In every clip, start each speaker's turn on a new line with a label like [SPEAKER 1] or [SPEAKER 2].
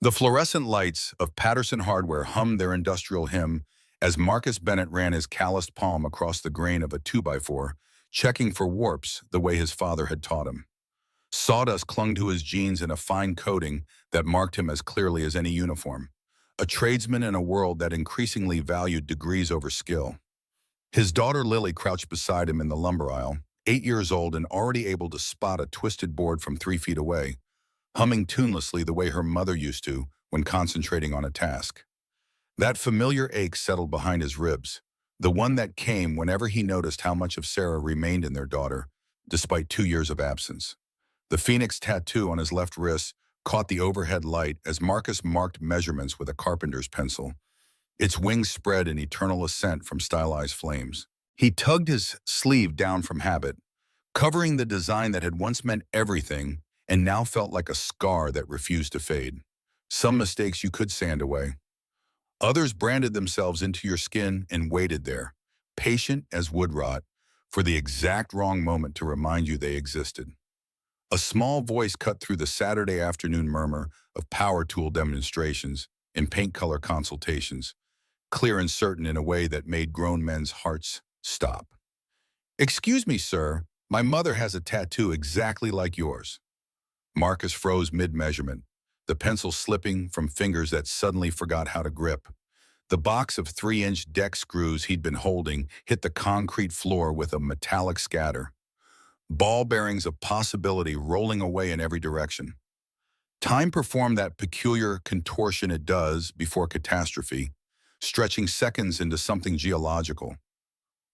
[SPEAKER 1] The fluorescent lights of Patterson Hardware hummed their industrial hymn as Marcus Bennett ran his calloused palm across the grain of a 2x4, checking for warps the way his father had taught him. Sawdust clung to his jeans in a fine coating that marked him as clearly as any uniform, a tradesman in a world that increasingly valued degrees over skill. His daughter Lily crouched beside him in the lumber aisle, 8 years old and already able to spot a twisted board from 3 feet away, humming tunelessly the way her mother used to when concentrating on a task. That familiar ache settled behind his ribs, the one that came whenever he noticed how much of Sarah remained in their daughter, despite 2 years of absence. The phoenix tattoo on his left wrist caught the overhead light as Marcus marked measurements with a carpenter's pencil, its wings spread in eternal ascent from stylized flames. He tugged his sleeve down from habit, covering the design that had once meant everything and now felt like a scar that refused to fade. Some mistakes you could sand away. Others branded themselves into your skin and waited there, patient as wood rot, for the exact wrong moment to remind you they existed. A small voice cut through the Saturday afternoon murmur of power tool demonstrations and paint color consultations, clear and certain in a way that made grown men's hearts stop. "Excuse me, sir, my mother has a tattoo exactly like yours." Marcus froze mid-measurement, the pencil slipping from fingers that suddenly forgot how to grip. The box of 3-inch deck screws he'd been holding hit the concrete floor with a metallic scatter, ball bearings of possibility rolling away in every direction. Time performed that peculiar contortion it does before catastrophe, stretching seconds into something geological,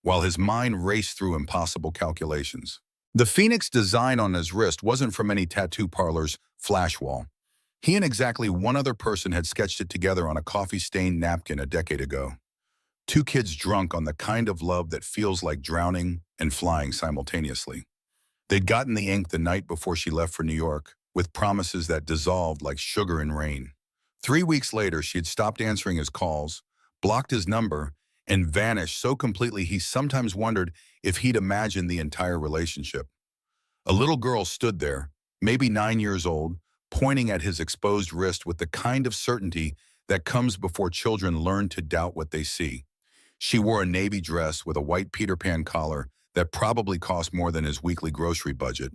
[SPEAKER 1] while his mind raced through impossible calculations. The phoenix design on his wrist wasn't from any tattoo parlor's flash wall. He and exactly one other person had sketched it together on a coffee-stained napkin a decade ago. Two kids drunk on the kind of love that feels like drowning and flying simultaneously. They'd gotten the ink the night before she left for New York, with promises that dissolved like sugar in rain. 3 weeks later, she had stopped answering his calls, blocked his number, and vanished so completely he sometimes wondered if he'd imagined the entire relationship. A little girl stood there, maybe 9 years old, pointing at his exposed wrist with the kind of certainty that comes before children learn to doubt what they see. She wore a navy dress with a white Peter Pan collar that probably cost more than his weekly grocery budget,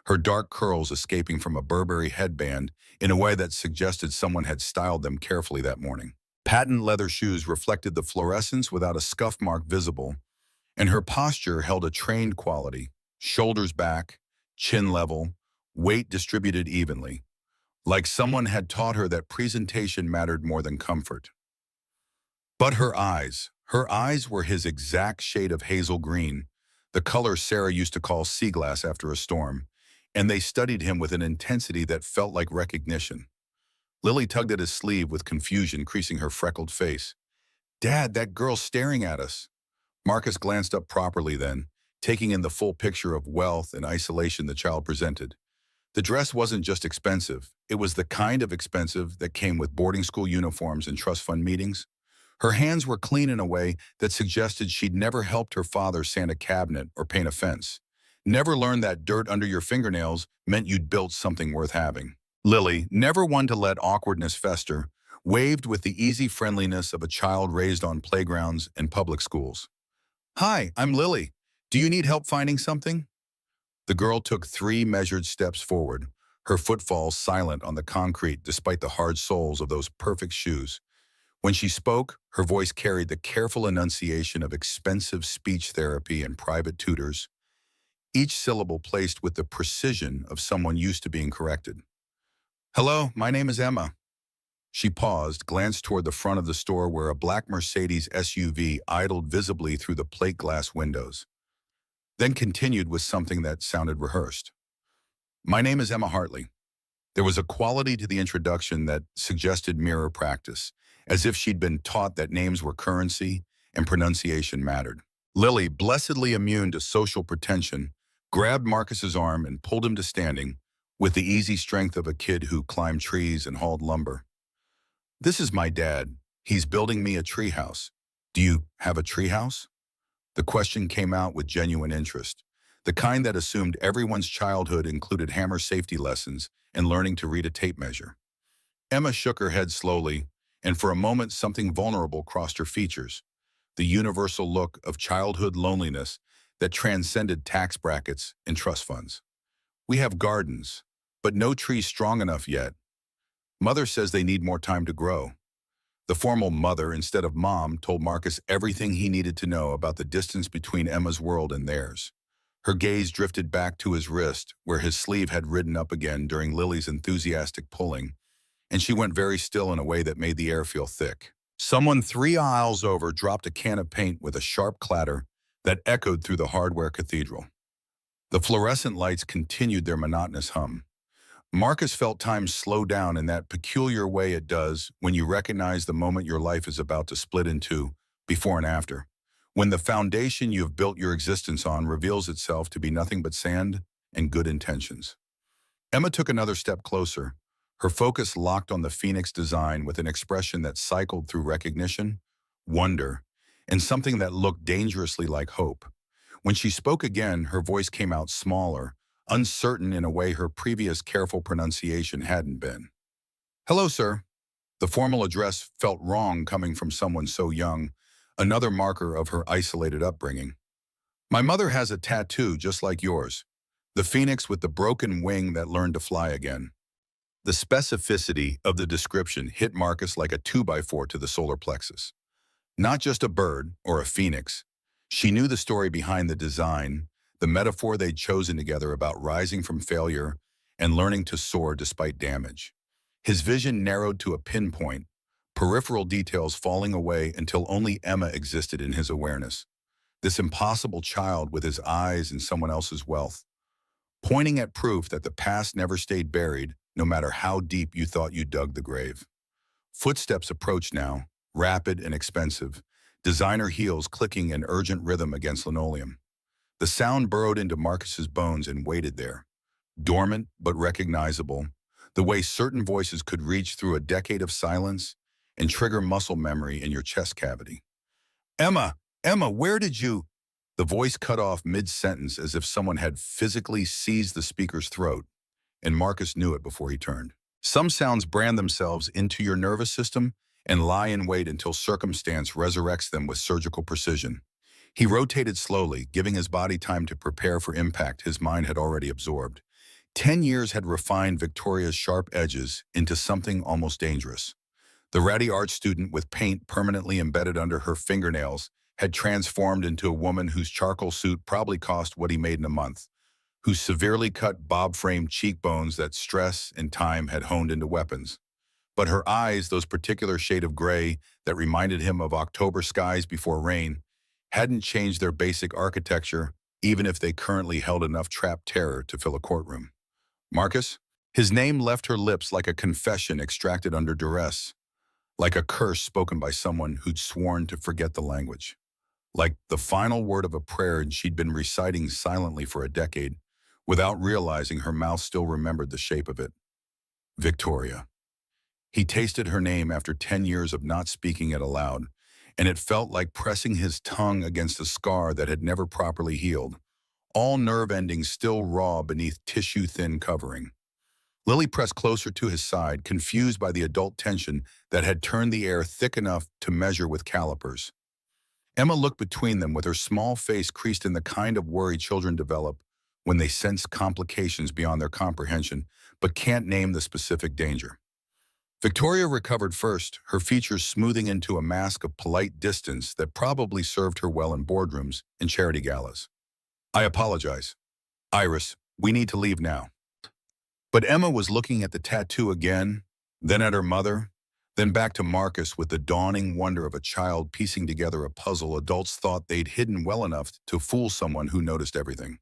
[SPEAKER 1] her dark curls escaping from a Burberry headband in a way that suggested someone had styled them carefully that morning. Patent leather shoes reflected the fluorescence without a scuff mark visible, and her posture held a trained quality, shoulders back, chin level, weight distributed evenly, like someone had taught her that presentation mattered more than comfort. But her eyes were his exact shade of hazel green, the color Sarah used to call sea glass after a storm, and they studied him with an intensity that felt like recognition. Lily tugged at his sleeve with confusion creasing her freckled face. "Dad, that girl's staring at us." Marcus glanced up properly then, taking in the full picture of wealth and isolation the child presented. The dress wasn't just expensive, it was the kind of expensive that came with boarding school uniforms and trust fund meetings. Her hands were clean in a way that suggested she'd never helped her father sand a cabinet or paint a fence. Never learned that dirt under your fingernails meant you'd built something worth having. Lily, never one to let awkwardness fester, waved with the easy friendliness of a child raised on playgrounds and public schools. "Hi, I'm Lily. Do you need help finding something?" The girl took 3 measured steps forward, her footfalls silent on the concrete despite the hard soles of those perfect shoes. When she spoke, her voice carried the careful enunciation of expensive speech therapy and private tutors, each syllable placed with the precision of someone used to being corrected. "Hello, my name is Emma." She paused, glanced toward the front of the store where a black Mercedes SUV idled visibly through the plate glass windows, then continued with something that sounded rehearsed. "My name is Emma Hartley." There was a quality to the introduction that suggested mirror practice, as if she'd been taught that names were currency and pronunciation mattered. Lily, blessedly immune to social pretension, grabbed Marcus's arm and pulled him to standing with the easy strength of a kid who climbed trees and hauled lumber. "This is my dad. He's building me a treehouse. Do you have a treehouse?" The question came out with genuine interest, the kind that assumed everyone's childhood included hammer safety lessons and learning to read a tape measure. Emma shook her head slowly, and for a moment something vulnerable crossed her features, the universal look of childhood loneliness that transcended tax brackets and trust funds. We have gardens, but no trees strong enough yet. Mother says they need more time to grow. The formal mother, instead of mom, told Marcus everything he needed to know about the distance between Emma's world and theirs. Her gaze drifted back to his wrist, where his sleeve had ridden up again during Lily's enthusiastic pulling, and she went very still in a way that made the air feel thick. Someone 3 aisles over dropped a can of paint with a sharp clatter that echoed through the hardware cathedral. The fluorescent lights continued their monotonous hum. Marcus felt time slow down in that peculiar way it does when you recognize the moment your life is about to split in two, before and after. When the foundation you have built your existence on reveals itself to be nothing but sand and good intentions. Emma took another step closer, her focus locked on the Phoenix design with an expression that cycled through recognition, wonder, and something that looked dangerously like hope. When she spoke again, her voice came out smaller, uncertain in a way her previous careful pronunciation hadn't been. "Hello, sir." The formal address felt wrong coming from someone so young, another marker of her isolated upbringing. "My mother has a tattoo just like yours, the phoenix with the broken wing that learned to fly again." The specificity of the description hit Marcus like a 2x4 to the solar plexus. Not just a bird or a phoenix. She knew the story behind the design, the metaphor they'd chosen together about rising from failure and learning to soar despite damage. His vision narrowed to a pinpoint, peripheral details falling away until only Emma existed in his awareness. This impossible child with his eyes and someone else's wealth, pointing at proof that the past never stayed buried, no matter how deep you thought you dug the grave. Footsteps approached now, rapid and expensive, designer heels clicking in urgent rhythm against linoleum. The sound burrowed into Marcus's bones and waited there, dormant but recognizable, the way certain voices could reach through a decade of silence and trigger muscle memory in your chest cavity. "Emma, Emma, where did you—" The voice cut off mid-sentence as if someone had physically seized the speaker's throat, and Marcus knew it before he turned. Some sounds brand themselves into your nervous system and lie in wait until circumstance resurrects them with surgical precision. He rotated slowly, giving his body time to prepare for impact his mind had already absorbed. 10 years had refined Victoria's sharp edges into something almost dangerous. The ratty art student with paint permanently embedded under her fingernails had transformed into a woman whose charcoal suit probably cost what he made in a month, whose severely cut bob-framed cheekbones that stress and time had honed into weapons. But her eyes, those particular shade of gray that reminded him of October skies before rain, hadn't changed their basic architecture, even if they currently held enough trapped terror to fill a courtroom. "Marcus?" His name left her lips like a confession extracted under duress, like a curse spoken by someone who'd sworn to forget the language, like the final word of a prayer she'd been reciting silently for a decade, without realizing her mouth still remembered the shape of it. Victoria. He tasted her name after 10 years of not speaking it aloud, and it felt like pressing his tongue against a scar that had never properly healed, all nerve endings still raw beneath tissue-thin covering. Lily pressed closer to his side, confused by the adult tension that had turned the air thick enough to measure with calipers. Emma looked between them with her small face creased in the kind of worry children develop when they sense complications beyond their comprehension, but can't name the specific danger. Victoria recovered first, her features smoothing into a mask of polite distance that probably served her well in boardrooms and charity galas. "I apologize. Iris, we need to leave now." But Emma was looking at the tattoo again, then at her mother, then back to Marcus with the dawning wonder of a child piecing together a puzzle adults thought they'd hidden well enough to fool someone who noticed everything.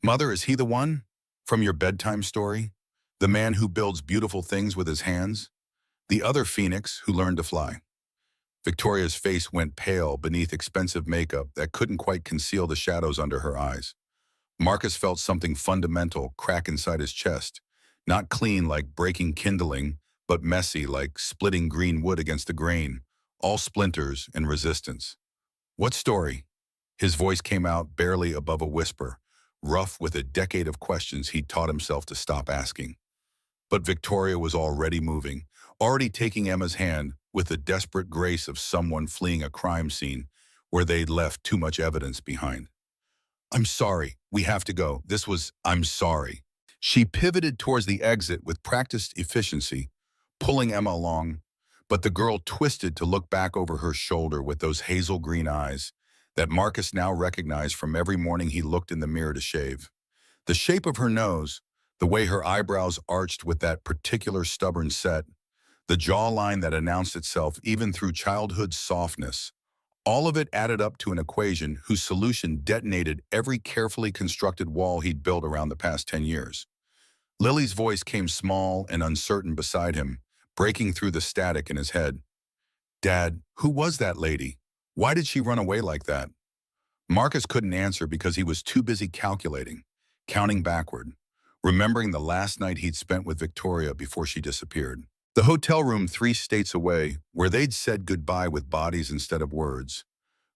[SPEAKER 1] "Mother, is he the one? From your bedtime story? The man who builds beautiful things with his hands? The other phoenix who learned to fly?" Victoria's face went pale beneath expensive makeup that couldn't quite conceal the shadows under her eyes. Marcus felt something fundamental crack inside his chest, not clean like breaking kindling, but messy like splitting green wood against the grain, all splinters and resistance. "What story?" His voice came out barely above a whisper, rough with a decade of questions he'd taught himself to stop asking. But Victoria was already moving, already taking Emma's hand with the desperate grace of someone fleeing a crime scene where they'd left too much evidence behind. I'm sorry, we have to go. I'm sorry. She pivoted towards the exit with practiced efficiency, pulling Emma along, but the girl twisted to look back over her shoulder with those hazel green eyes that Marcus now recognized from every morning he looked in the mirror to shave. The shape of her nose, the way her eyebrows arched with that particular stubborn set, the jawline that announced itself even through childhood's softness, all of it added up to an equation whose solution detonated every carefully constructed wall he'd built around the past 10 years. Lily's voice came small and uncertain beside him, breaking through the static in his head. Dad, who was that lady? Why did she run away like that? Marcus couldn't answer because he was too busy calculating, counting backward, remembering the last night he'd spent with Victoria before she disappeared. The hotel room 3 states away, where they'd said goodbye with bodies instead of words.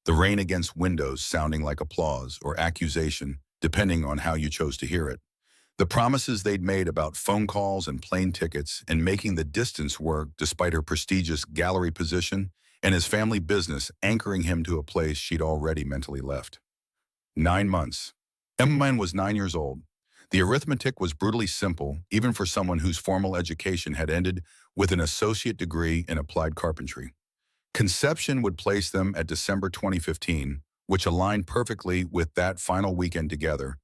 [SPEAKER 1] The rain against windows sounding like applause or accusation, depending on how you chose to hear it. The promises they'd made about phone calls and plane tickets and making the distance work despite her prestigious gallery position and his family business anchoring him to a place she'd already mentally left. 9 months. Emma was 9 years old. The arithmetic was brutally simple, even for someone whose formal education had ended with an associate degree in applied carpentry. Conception would place them at December 2015, which aligned perfectly with that final weekend together,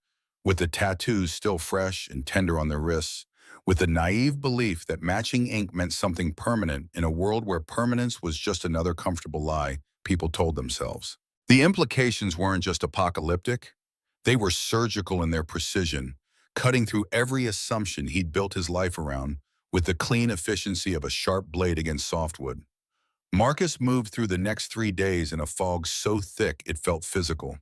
[SPEAKER 1] with the tattoos still fresh and tender on their wrists, with the naive belief that matching ink meant something permanent in a world where permanence was just another comfortable lie people told themselves. The implications weren't just apocalyptic, they were surgical in their precision, cutting through every assumption he'd built his life around with the clean efficiency of a sharp blade against softwood. Marcus moved through the next 3 days in a fog so thick it felt physical,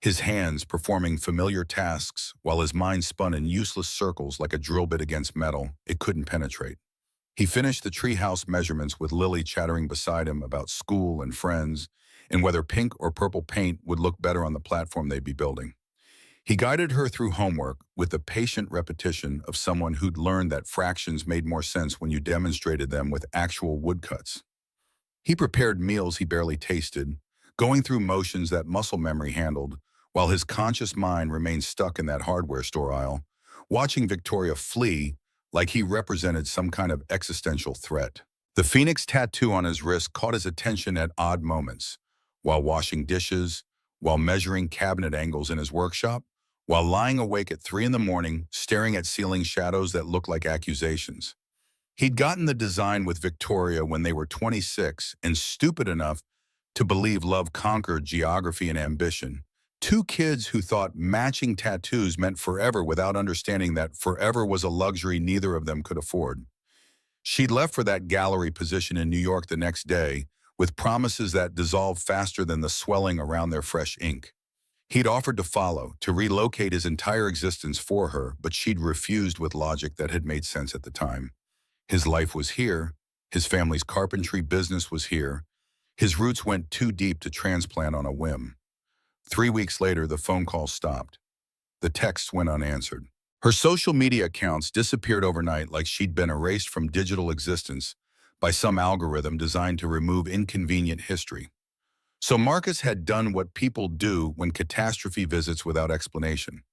[SPEAKER 1] his hands performing familiar tasks while his mind spun in useless circles like a drill bit against metal it couldn't penetrate. He finished the treehouse measurements with Lily chattering beside him about school and friends and whether pink or purple paint would look better on the platform they'd be building. He guided her through homework with the patient repetition of someone who'd learned that fractions made more sense when you demonstrated them with actual woodcuts. He prepared meals he barely tasted, going through motions that muscle memory handled, while his conscious mind remained stuck in that hardware store aisle, watching Victoria flee like he represented some kind of existential threat. The phoenix tattoo on his wrist caught his attention at odd moments, while washing dishes, while measuring cabinet angles in his workshop, while lying awake at 3 in the morning, staring at ceiling shadows that looked like accusations. He'd gotten the design with Victoria when they were 26 and stupid enough to believe love conquered geography and ambition. 2 kids who thought matching tattoos meant forever without understanding that forever was a luxury neither of them could afford. She'd left for that gallery position in New York the next day with promises that dissolved faster than the swelling around their fresh ink. He'd offered to follow, to relocate his entire existence for her, but she'd refused with logic that had made sense at the time. His life was here, his family's carpentry business was here, his roots went too deep to transplant on a whim. 3 weeks later, the phone call stopped. The texts went unanswered. Her social media accounts disappeared overnight like she'd been erased from digital existence by some algorithm designed to remove inconvenient history. So Marcus had done what people do when catastrophe visits without explanation.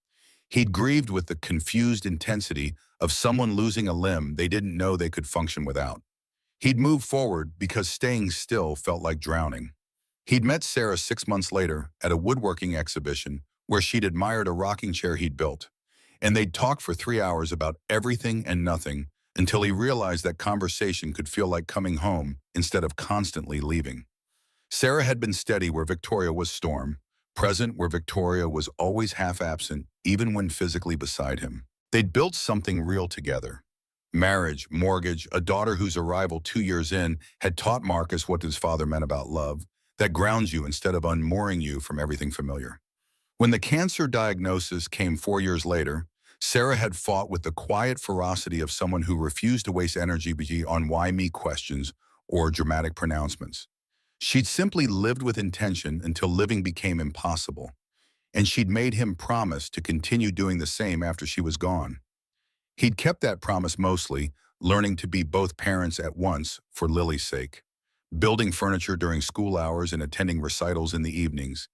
[SPEAKER 1] He'd grieved with the confused intensity of someone losing a limb they didn't know they could function without. He'd moved forward because staying still felt like drowning. He'd met Sarah 6 months later at a woodworking exhibition where she'd admired a rocking chair he'd built, and they'd talked for 3 hours about everything and nothing until he realized that conversation could feel like coming home instead of constantly leaving. Sarah had been steady where Victoria was storm, present where Victoria was always half absent, even when physically beside him. They'd built something real together. Marriage, mortgage, a daughter whose arrival 2 years in had taught Marcus what his father meant about love, that grounds you instead of unmooring you from everything familiar. When the cancer diagnosis came 4 years later, Sarah had fought with the quiet ferocity of someone who refused to waste energy on why me questions or dramatic pronouncements. She'd simply lived with intention until living became impossible, and she'd made him promise to continue doing the same after she was gone. He'd kept that promise mostly, learning to be both parents at once for Lily's sake, building furniture during school hours and attending recitals in the evenings,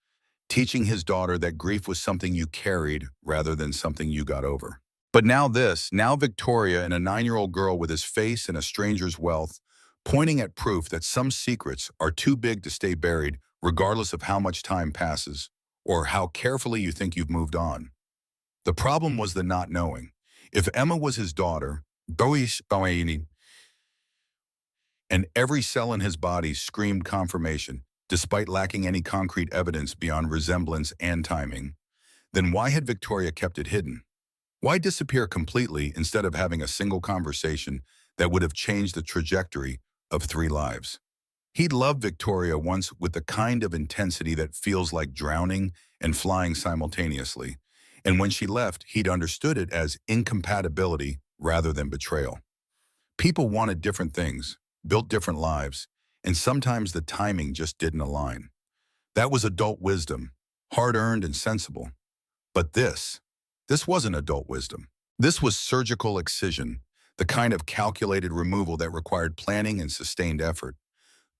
[SPEAKER 1] teaching his daughter that grief was something you carried rather than something you got over. But now Victoria and a 9-year-old girl with his face and a stranger's wealth, pointing at proof that some secrets are too big to stay buried regardless of how much time passes or how carefully you think you've moved on. The problem was the not knowing. If Emma was his daughter, and every cell in his body screamed confirmation, despite lacking any concrete evidence beyond resemblance and timing, then why had Victoria kept it hidden? Why disappear completely instead of having a single conversation that would have changed the trajectory of 3 lives? He'd loved Victoria once with the kind of intensity that feels like drowning and flying simultaneously. And when she left, he'd understood it as incompatibility rather than betrayal. People wanted different things, built different lives, and sometimes the timing just didn't align. That was adult wisdom, hard-earned and sensible. But this wasn't adult wisdom. This was surgical excision, the kind of calculated removal that required planning and sustained effort,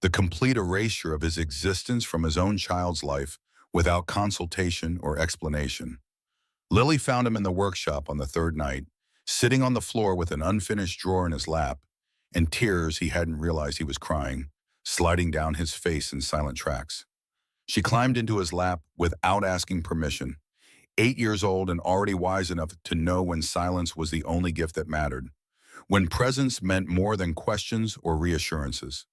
[SPEAKER 1] the complete erasure of his existence from his own child's life without consultation or explanation. Lily found him in the workshop on the 3rd night, sitting on the floor with an unfinished drawer in his lap, and tears he hadn't realized he was crying, sliding down his face in silent tracks. She climbed into his lap without asking permission, 8 years old and already wise enough to know when silence was the only gift that mattered, when presence meant more than questions or reassurances.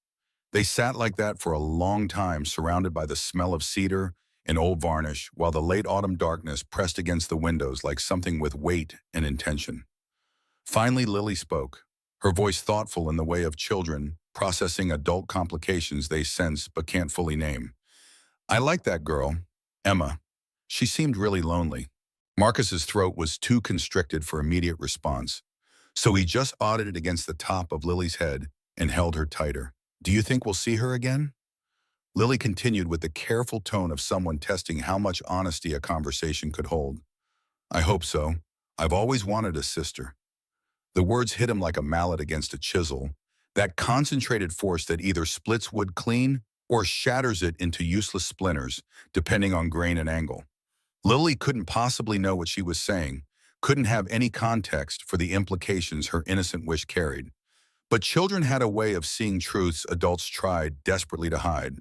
[SPEAKER 1] They sat like that for a long time, surrounded by the smell of cedar and old varnish, while the late autumn darkness pressed against the windows like something with weight and intention. Finally, Lily spoke, her voice thoughtful in the way of children processing adult complications they sense but can't fully name. "I like that girl, Emma. She seemed really lonely." Marcus's throat was too constricted for immediate response, so he just audited against the top of Lily's head and held her tighter. "Do you think we'll see her again?" Lily continued with the careful tone of someone testing how much honesty a conversation could hold. "I hope so. I've always wanted a sister." The words hit him like a mallet against a chisel, that concentrated force that either splits wood clean or shatters it into useless splinters, depending on grain and angle. Lily couldn't possibly know what she was saying, couldn't have any context for the implications her innocent wish carried. But children had a way of seeing truths adults tried desperately to hide,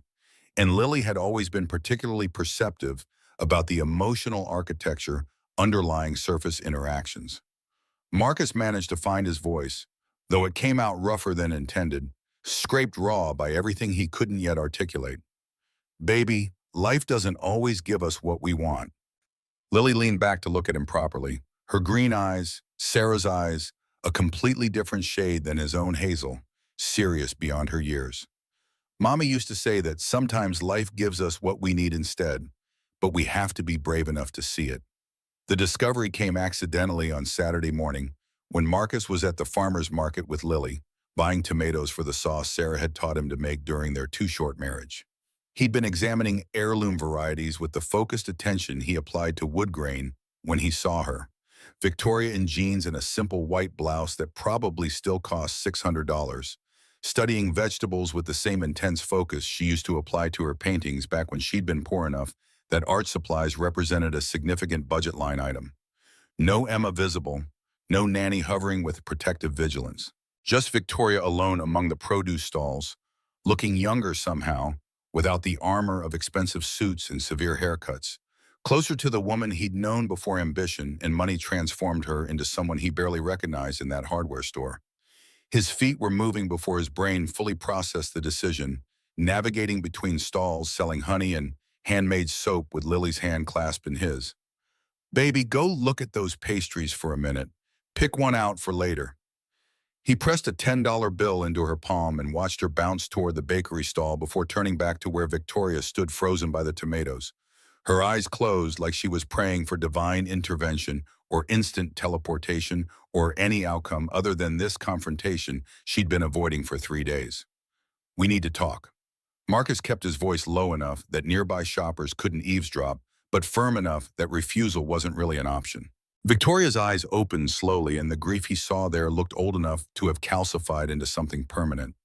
[SPEAKER 1] and Lily had always been particularly perceptive about the emotional architecture underlying surface interactions. Marcus managed to find his voice, though it came out rougher than intended, scraped raw by everything he couldn't yet articulate. "Baby, life doesn't always give us what we want." Lily leaned back to look at him properly, her green eyes, Sarah's eyes, a completely different shade than his own hazel, serious beyond her years. "Mommy used to say that sometimes life gives us what we need instead, but we have to be brave enough to see it." The discovery came accidentally on Saturday morning when Marcus was at the farmer's market with Lily, buying tomatoes for the sauce Sarah had taught him to make during their too-short marriage. He'd been examining heirloom varieties with the focused attention he applied to wood grain when he saw her, Victoria in jeans and a simple white blouse that probably still cost $600, studying vegetables with the same intense focus she used to apply to her paintings back when she'd been poor enough that art supplies represented a significant budget line item. No Emma visible, no nanny hovering with protective vigilance. Just Victoria alone among the produce stalls, looking younger somehow, without the armor of expensive suits and severe haircuts, closer to the woman he'd known before ambition and money transformed her into someone he barely recognized in that hardware store. His feet were moving before his brain fully processed the decision, navigating between stalls selling honey and handmade soap with Lily's hand clasped in his. "Baby, go look at those pastries for a minute. Pick one out for later." He pressed a $10 bill into her palm and watched her bounce toward the bakery stall before turning back to where Victoria stood frozen by the tomatoes, her eyes closed like she was praying for divine intervention or instant teleportation or any outcome other than this confrontation she'd been avoiding for 3 days. "We need to talk." Marcus kept his voice low enough that nearby shoppers couldn't eavesdrop, but firm enough that refusal wasn't really an option. Victoria's eyes opened slowly, and the grief he saw there looked old enough to have calcified into something permanent,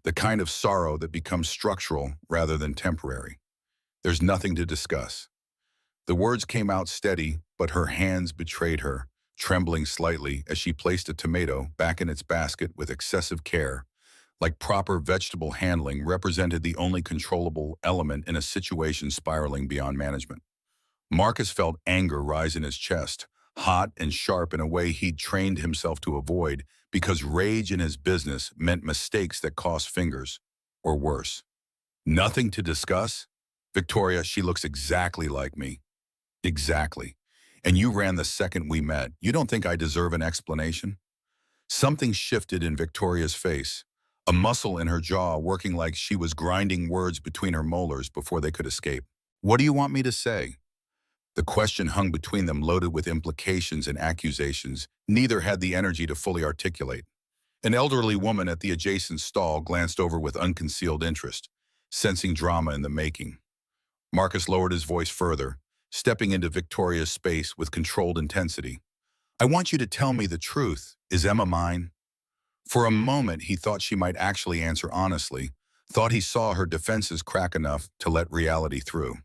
[SPEAKER 1] the kind of sorrow that becomes structural rather than temporary. There's nothing to discuss. The words came out steady, but her hands betrayed her, trembling slightly as she placed a tomato back in its basket with excessive care, like proper vegetable handling represented the only controllable element in a situation spiraling beyond management. Marcus felt anger rise in his chest, hot and sharp in a way he'd trained himself to avoid because rage in his business meant mistakes that cost fingers, or worse. Nothing to discuss? Victoria, she looks exactly like me. Exactly. And you ran the second we met. You don't think I deserve an explanation? Something shifted in Victoria's face, a muscle in her jaw working like she was grinding words between her molars before they could escape. What do you want me to say? The question hung between them, loaded with implications and accusations neither had the energy to fully articulate. An elderly woman at the adjacent stall glanced over with unconcealed interest, sensing drama in the making. Marcus lowered his voice further, stepping into Victoria's space with controlled intensity. I want you to tell me the truth. Is Emma mine? For a moment, he thought she might actually answer honestly, thought he saw her defenses crack enough to let reality through.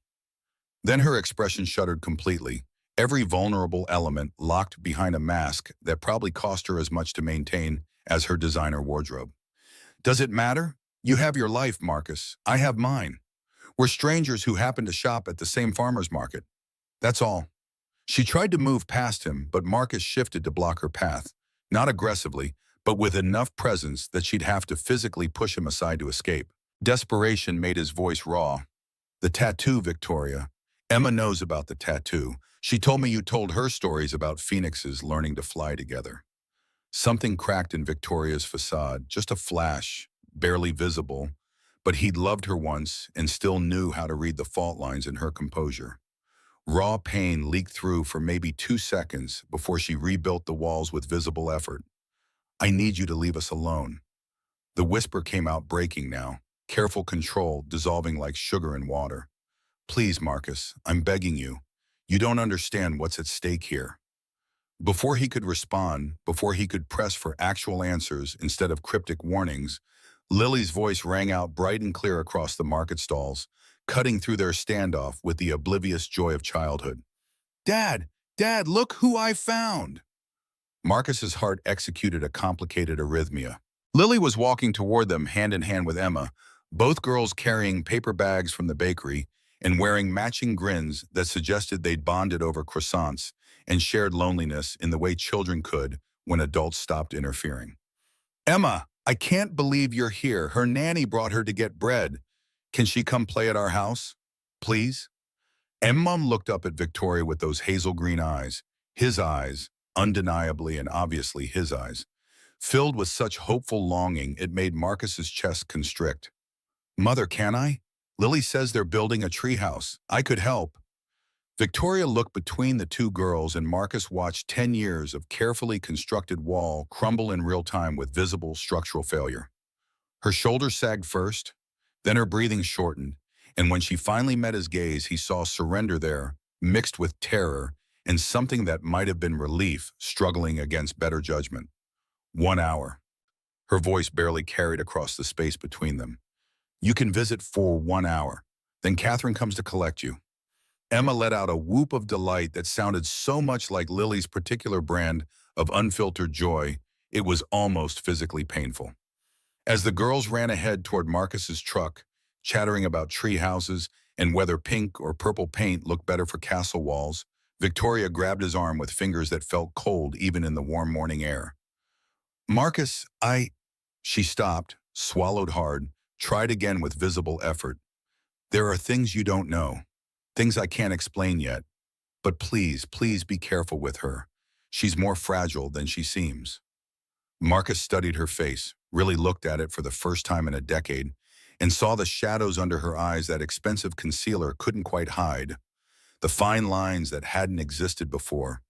[SPEAKER 1] Then her expression shuttered completely, every vulnerable element locked behind a mask that probably cost her as much to maintain as her designer wardrobe. Does it matter? You have your life, Marcus. I have mine. We're strangers who happen to shop at the same farmer's market. That's all. She tried to move past him, but Marcus shifted to block her path, not aggressively, but with enough presence that she'd have to physically push him aside to escape. Desperation made his voice raw. The tattoo, Victoria. Emma knows about the tattoo. She told me you told her stories about phoenixes learning to fly together. Something cracked in Victoria's facade, just a flash, barely visible, but he'd loved her once and still knew how to read the fault lines in her composure. Raw pain leaked through for maybe 2 seconds before she rebuilt the walls with visible effort. I need you to leave us alone. The whisper came out breaking now, careful control dissolving like sugar in water. Please, Marcus, I'm begging you. You don't understand what's at stake here. Before he could respond, before he could press for actual answers instead of cryptic warnings, Lily's voice rang out bright and clear across the market stalls, cutting through their standoff with the oblivious joy of childhood. Dad, Dad, look who I found! Marcus's heart executed a complicated arrhythmia. Lily was walking toward them hand in hand with Emma, both girls carrying paper bags from the bakery and wearing matching grins that suggested they'd bonded over croissants and shared loneliness in the way children could when adults stopped interfering. Emma, I can't believe you're here. Her nanny brought her to get bread. Can she come play at our house? Please? Emma looked up at Victoria with those hazel green eyes, his eyes, undeniably and obviously his eyes, filled with such hopeful longing it made Marcus's chest constrict. Mother, can I? Lily says they're building a treehouse. I could help. Victoria looked between the two girls and Marcus watched 10 years of carefully constructed wall crumble in real time with visible structural failure. Her shoulders sagged first, then her breathing shortened, and when she finally met his gaze, he saw surrender there, mixed with terror and something that might have been relief struggling against better judgment. 1 hour. Her voice barely carried across the space between them. You can visit for 1 hour. Then Catherine comes to collect you. Emma let out a whoop of delight that sounded so much like Lily's particular brand of unfiltered joy, it was almost physically painful. As the girls ran ahead toward Marcus's truck, chattering about tree houses and whether pink or purple paint looked better for castle walls, Victoria grabbed his arm with fingers that felt cold even in the warm morning air. Marcus, She stopped, swallowed hard, tried again with visible effort. There are things you don't know, things I can't explain yet. But please, please be careful with her. She's more fragile than she seems. Marcus studied her face, really looked at it for the first time in a decade, and saw the shadows under her eyes that expensive concealer couldn't quite hide, the fine lines that hadn't existed before,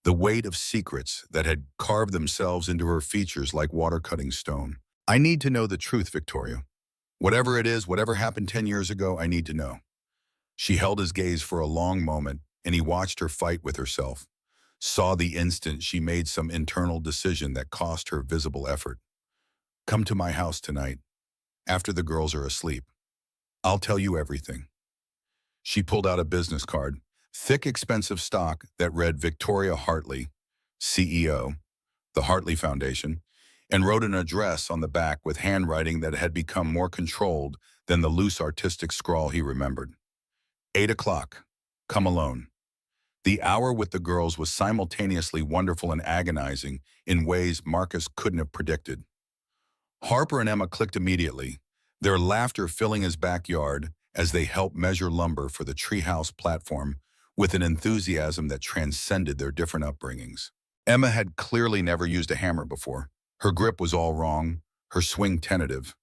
[SPEAKER 1] the weight of secrets that had carved themselves into her features like water-cutting stone. I need to know the truth, Victoria. Whatever it is, whatever happened 10 years ago, I need to know. She held his gaze for a long moment, and he watched her fight with herself, saw the instant she made some internal decision that cost her visible effort. Come to my house tonight, after the girls are asleep. I'll tell you everything. She pulled out a business card, thick expensive stock that read Victoria Hartley, CEO, the Hartley Foundation, and wrote an address on the back with handwriting that had become more controlled than the loose artistic scrawl he remembered. 8 o'clock. Come alone. The hour with the girls was simultaneously wonderful and agonizing in ways Marcus couldn't have predicted. Harper and Emma clicked immediately, their laughter filling his backyard as they helped measure lumber for the treehouse platform with an enthusiasm that transcended their different upbringings. Emma had clearly never used a hammer before. Her grip was all wrong, her swing tentative,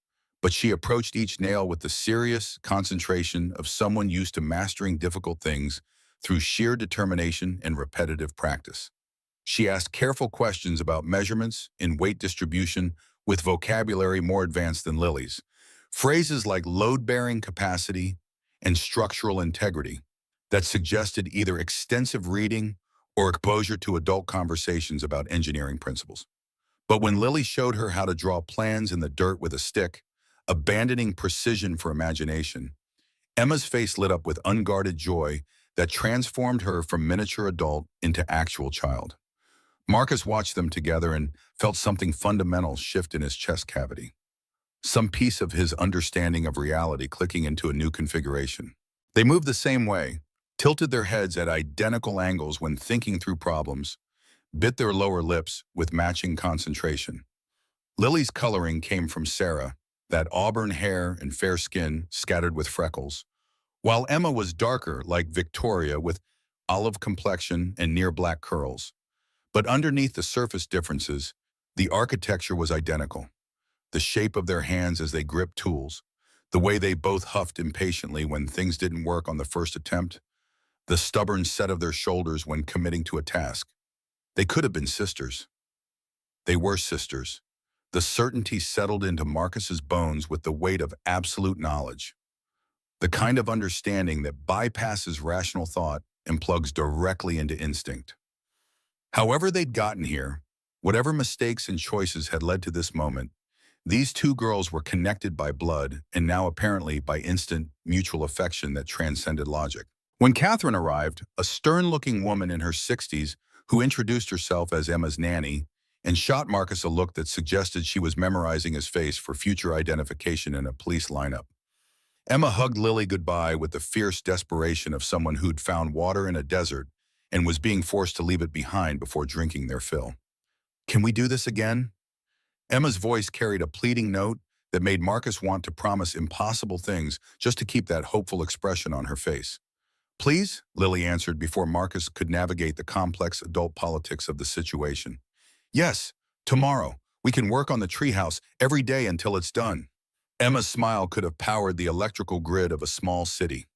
[SPEAKER 1] but she approached each nail with the serious concentration of someone used to mastering difficult things through sheer determination and repetitive practice. She asked careful questions about measurements and weight distribution with vocabulary more advanced than Lily's. Phrases like load-bearing capacity and structural integrity that suggested either extensive reading or exposure to adult conversations about engineering principles. But when Lily showed her how to draw plans in the dirt with a stick, abandoning precision for imagination, Emma's face lit up with unguarded joy that transformed her from miniature adult into actual child. Marcus watched them together and felt something fundamental shift in his chest cavity. Some piece of his understanding of reality clicking into a new configuration. They moved the same way, tilted their heads at identical angles when thinking through problems, bit their lower lips with matching concentration. Lily's coloring came from Sarah, that auburn hair and fair skin scattered with freckles, while Emma was darker like Victoria with olive complexion and near black curls. But underneath the surface differences, the architecture was identical. The shape of their hands as they gripped tools, the way they both huffed impatiently when things didn't work on the first attempt, the stubborn set of their shoulders when committing to a task. They could have been sisters. They were sisters. The certainty settled into Marcus's bones with the weight of absolute knowledge. The kind of understanding that bypasses rational thought and plugs directly into instinct. However they'd gotten here, whatever mistakes and choices had led to this moment, these two girls were connected by blood and now apparently by instant mutual affection that transcended logic. When Catherine arrived, a stern-looking woman in her 60s who introduced herself as Emma's nanny and shot Marcus a look that suggested she was memorizing his face for future identification in a police lineup. Emma hugged Lily goodbye with the fierce desperation of someone who'd found water in a desert and was being forced to leave it behind before drinking their fill. "Can we do this again?" Emma's voice carried a pleading note that made Marcus want to promise impossible things just to keep that hopeful expression on her face. "Please," Lily answered before Marcus could navigate the complex adult politics of the situation. "Yes, tomorrow. We can work on the treehouse every day until it's done." Emma's smile could have powered the electrical grid of a small city.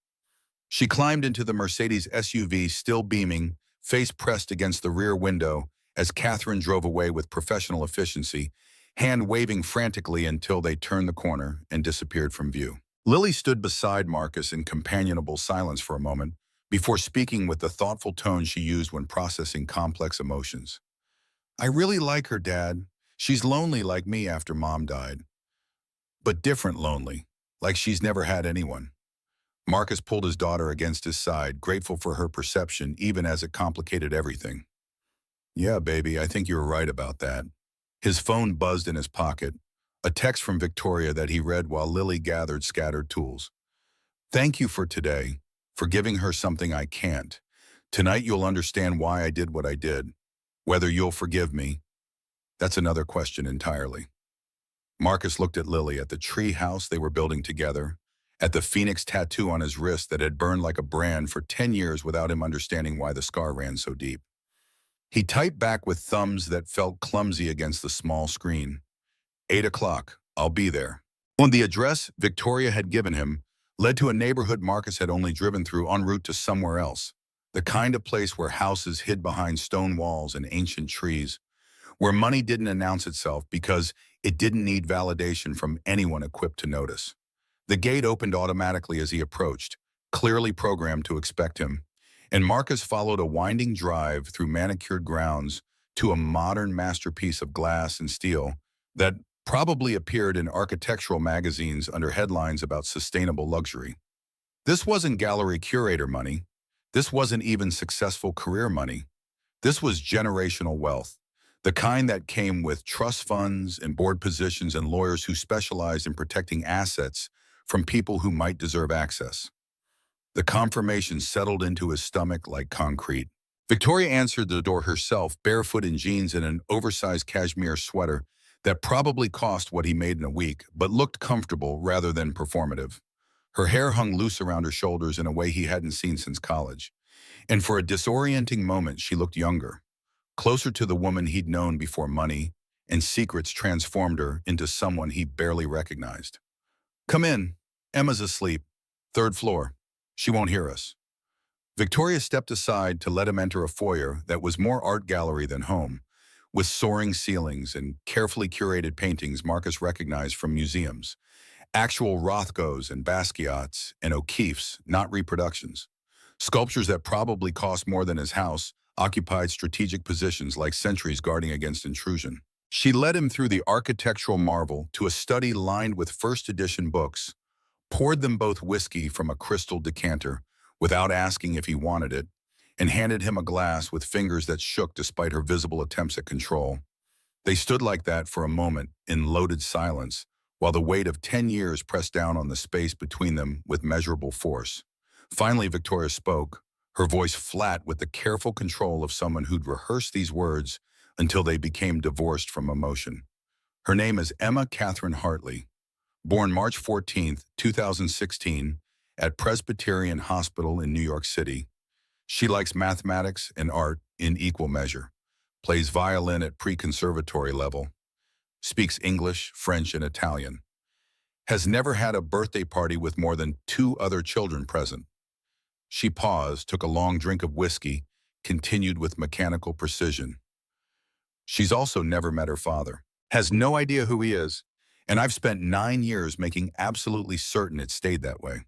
[SPEAKER 1] She climbed into the Mercedes SUV, still beaming, face pressed against the rear window as Catherine drove away with professional efficiency, hand waving frantically until they turned the corner and disappeared from view. Lily stood beside Marcus in companionable silence for a moment before speaking with the thoughtful tone she used when processing complex emotions. "I really like her, Dad. She's lonely like me after Mom died. But different lonely, like she's never had anyone." Marcus pulled his daughter against his side, grateful for her perception even as it complicated everything. "Yeah, baby, I think you're right about that." His phone buzzed in his pocket, a text from Victoria that he read while Lily gathered scattered tools. "Thank you for today, for giving her something I can't. Tonight you'll understand why I did what I did. Whether you'll forgive me, that's another question entirely." Marcus looked at Lily, at the tree house they were building together, at the phoenix tattoo on his wrist that had burned like a brand for 10 years without him understanding why the scar ran so deep. He typed back with thumbs that felt clumsy against the small screen. 8 o'clock, I'll be there. On the address Victoria had given him led to a neighborhood Marcus had only driven through en route to somewhere else, the kind of place where houses hid behind stone walls and ancient trees, where money didn't announce itself because it didn't need validation from anyone equipped to notice. The gate opened automatically as he approached, clearly programmed to expect him, And Marcus followed a winding drive through manicured grounds to a modern masterpiece of glass and steel that probably appeared in architectural magazines under headlines about sustainable luxury. This wasn't gallery curator money. This wasn't even successful career money. This was generational wealth, the kind that came with trust funds and board positions and lawyers who specialized in protecting assets from people who might deserve access. The confirmation settled into his stomach like concrete. Victoria answered the door herself, barefoot in jeans and an oversized cashmere sweater that probably cost what he made in a week, but looked comfortable rather than performative. Her hair hung loose around her shoulders in a way he hadn't seen since college. And for a disorienting moment, she looked younger, closer to the woman he'd known before money and secrets transformed her into someone he barely recognized. "Come in. Emma's asleep. Third floor. She won't hear us." Victoria stepped aside to let him enter a foyer that was more art gallery than home, with soaring ceilings and carefully curated paintings Marcus recognized from museums. Actual Rothkos and Basquiat's and O'Keeffe's, not reproductions. Sculptures that probably cost more than his house occupied strategic positions like sentries guarding against intrusion. She led him through the architectural marvel to a study lined with first edition books, poured them both whiskey from a crystal decanter without asking if he wanted it, and handed him a glass with fingers that shook despite her visible attempts at control. They stood like that for a moment in loaded silence, while the weight of 10 years pressed down on the space between them with measurable force. Finally, Victoria spoke, her voice flat with the careful control of someone who'd rehearsed these words until they became divorced from emotion. Her name is Emma Catherine Hartley, born March 14, 2016, at Presbyterian Hospital in New York City. She likes mathematics and art in equal measure, plays violin at pre-conservatory level, speaks English, French, and Italian, has never had a birthday party with more than 2 other children present. She paused, took a long drink of whiskey, continued with mechanical precision. She's also never met her father, has no idea who he is, and I've spent 9 years making absolutely certain it stayed that way.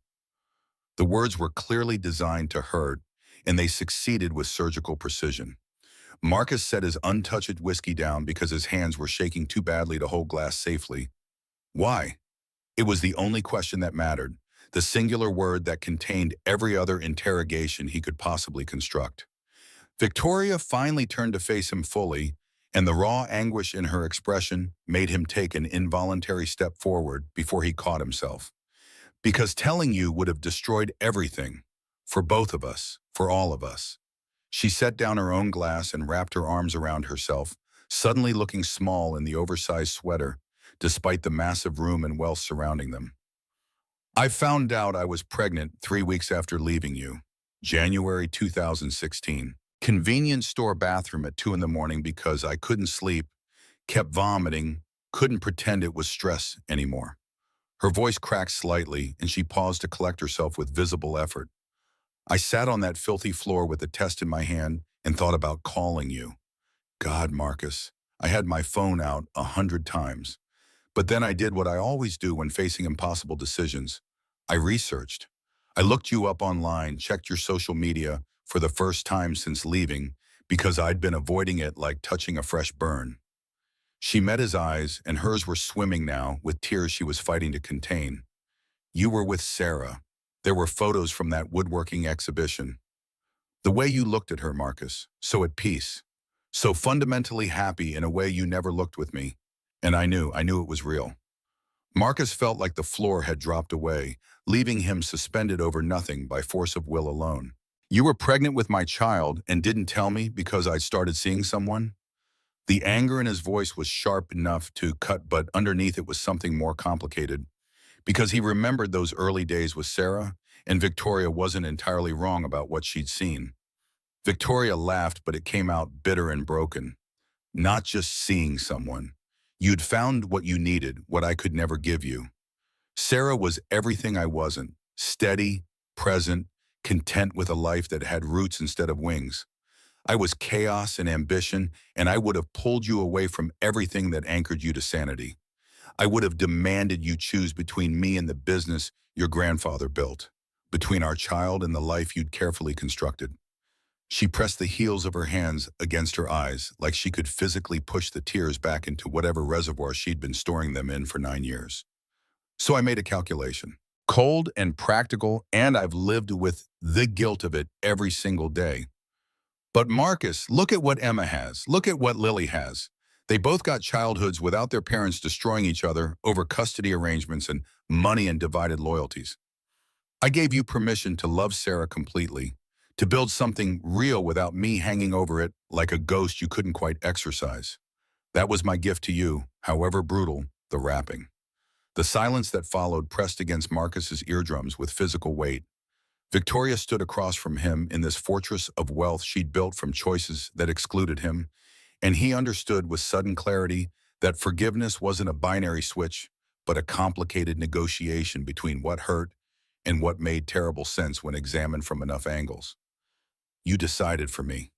[SPEAKER 1] The words were clearly designed to hurt, and they succeeded with surgical precision. Marcus set his untouched whiskey down because his hands were shaking too badly to hold glass safely. Why? It was the only question that mattered, the singular word that contained every other interrogation he could possibly construct. Victoria finally turned to face him fully, and the raw anguish in her expression made him take an involuntary step forward before he caught himself. "Because telling you would have destroyed everything, for both of us, for all of us." She set down her own glass and wrapped her arms around herself, suddenly looking small in the oversized sweater, despite the massive room and wealth surrounding them. "I found out I was pregnant 3 weeks after leaving you, January 2016. Convenience store bathroom at 2 in the morning because I couldn't sleep, kept vomiting, couldn't pretend it was stress anymore." Her voice cracked slightly, and she paused to collect herself with visible effort. "I sat on that filthy floor with the test in my hand and thought about calling you. God, Marcus, I had my phone out 100 times. But then I did what I always do when facing impossible decisions. I researched. I looked you up online, checked your social media for the first time since leaving because I'd been avoiding it like touching a fresh burn." She met his eyes, and hers were swimming now with tears she was fighting to contain. "You were with Sarah. There were photos from that woodworking exhibition. The way you looked at her, Marcus, so at peace, so fundamentally happy in a way you never looked with me. And I knew it was real." Marcus felt like the floor had dropped away, leaving him suspended over nothing by force of will alone. "You were pregnant with my child and didn't tell me because I'd started seeing someone?" The anger in his voice was sharp enough to cut, but underneath it was something more complicated. Because he remembered those early days with Sarah, and Victoria wasn't entirely wrong about what she'd seen. Victoria laughed, but it came out bitter and broken. "Not just seeing someone. You'd found what you needed, what I could never give you. Sarah was everything I wasn't, steady, present, content with a life that had roots instead of wings. I was chaos and ambition, and I would have pulled you away from everything that anchored you to sanity. I would have demanded you choose between me and the business your grandfather built, between our child and the life you'd carefully constructed. She pressed the heels of her hands against her eyes, like she could physically push the tears back into whatever reservoir she'd been storing them in for 9 years. So I made a calculation. Cold and practical, and I've lived with the guilt of it every single day. But Marcus, look at what Emma has. Look at what Lily has. They both got childhoods without their parents destroying each other over custody arrangements and money and divided loyalties. I gave you permission to love Sarah completely, to build something real without me hanging over it like a ghost you couldn't quite exorcise. That was my gift to you, however brutal the wrapping. The silence that followed pressed against Marcus's eardrums with physical weight. Victoria stood across from him in this fortress of wealth she'd built from choices that excluded him, and he understood with sudden clarity that forgiveness wasn't a binary switch, but a complicated negotiation between what hurt and what made terrible sense when examined from enough angles. You decided for me.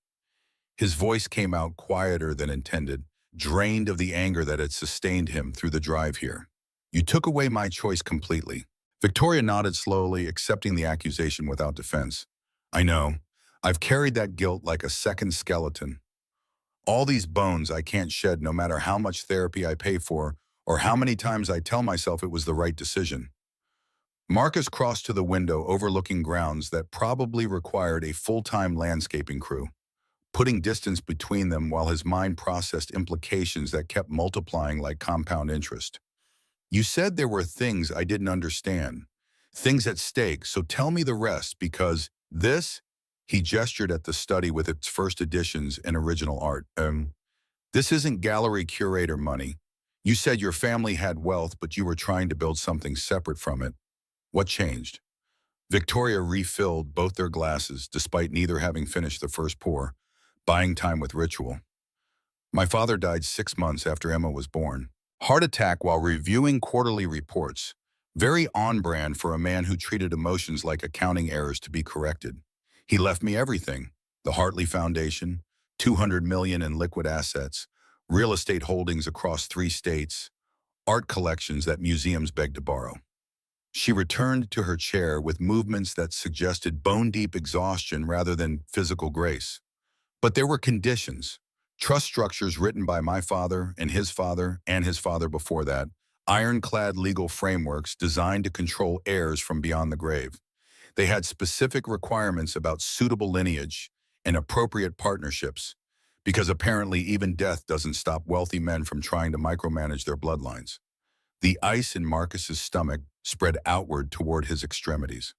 [SPEAKER 1] His voice came out quieter than intended, drained of the anger that had sustained him through the drive here. You took away my choice completely. Victoria nodded slowly, accepting the accusation without defense. I know. I've carried that guilt like a second skeleton. All these bones I can't shed no matter how much therapy I pay for or how many times I tell myself it was the right decision. Marcus crossed to the window overlooking grounds that probably required a full-time landscaping crew, putting distance between them while his mind processed implications that kept multiplying like compound interest. You said there were things I didn't understand, things at stake, so tell me the rest because this, he gestured at the study with its first editions and original art. This isn't gallery curator money. You said your family had wealth, but you were trying to build something separate from it. What changed? Victoria refilled both their glasses, despite neither having finished the first pour, buying time with ritual. My father died 6 months after Emma was born. Heart attack while reviewing quarterly reports. Very on-brand for a man who treated emotions like accounting errors to be corrected. He left me everything. The Hartley Foundation, $200 million in liquid assets, real estate holdings across 3 states, art collections that museums begged to borrow. She returned to her chair with movements that suggested bone-deep exhaustion rather than physical grace. But there were conditions. Trust structures written by my father and his father before that, ironclad legal frameworks designed to control heirs from beyond the grave. They had specific requirements about suitable lineage and appropriate partnerships, because apparently even death doesn't stop wealthy men from trying to micromanage their bloodlines. The ice in Marcus's stomach spread outward toward his extremities.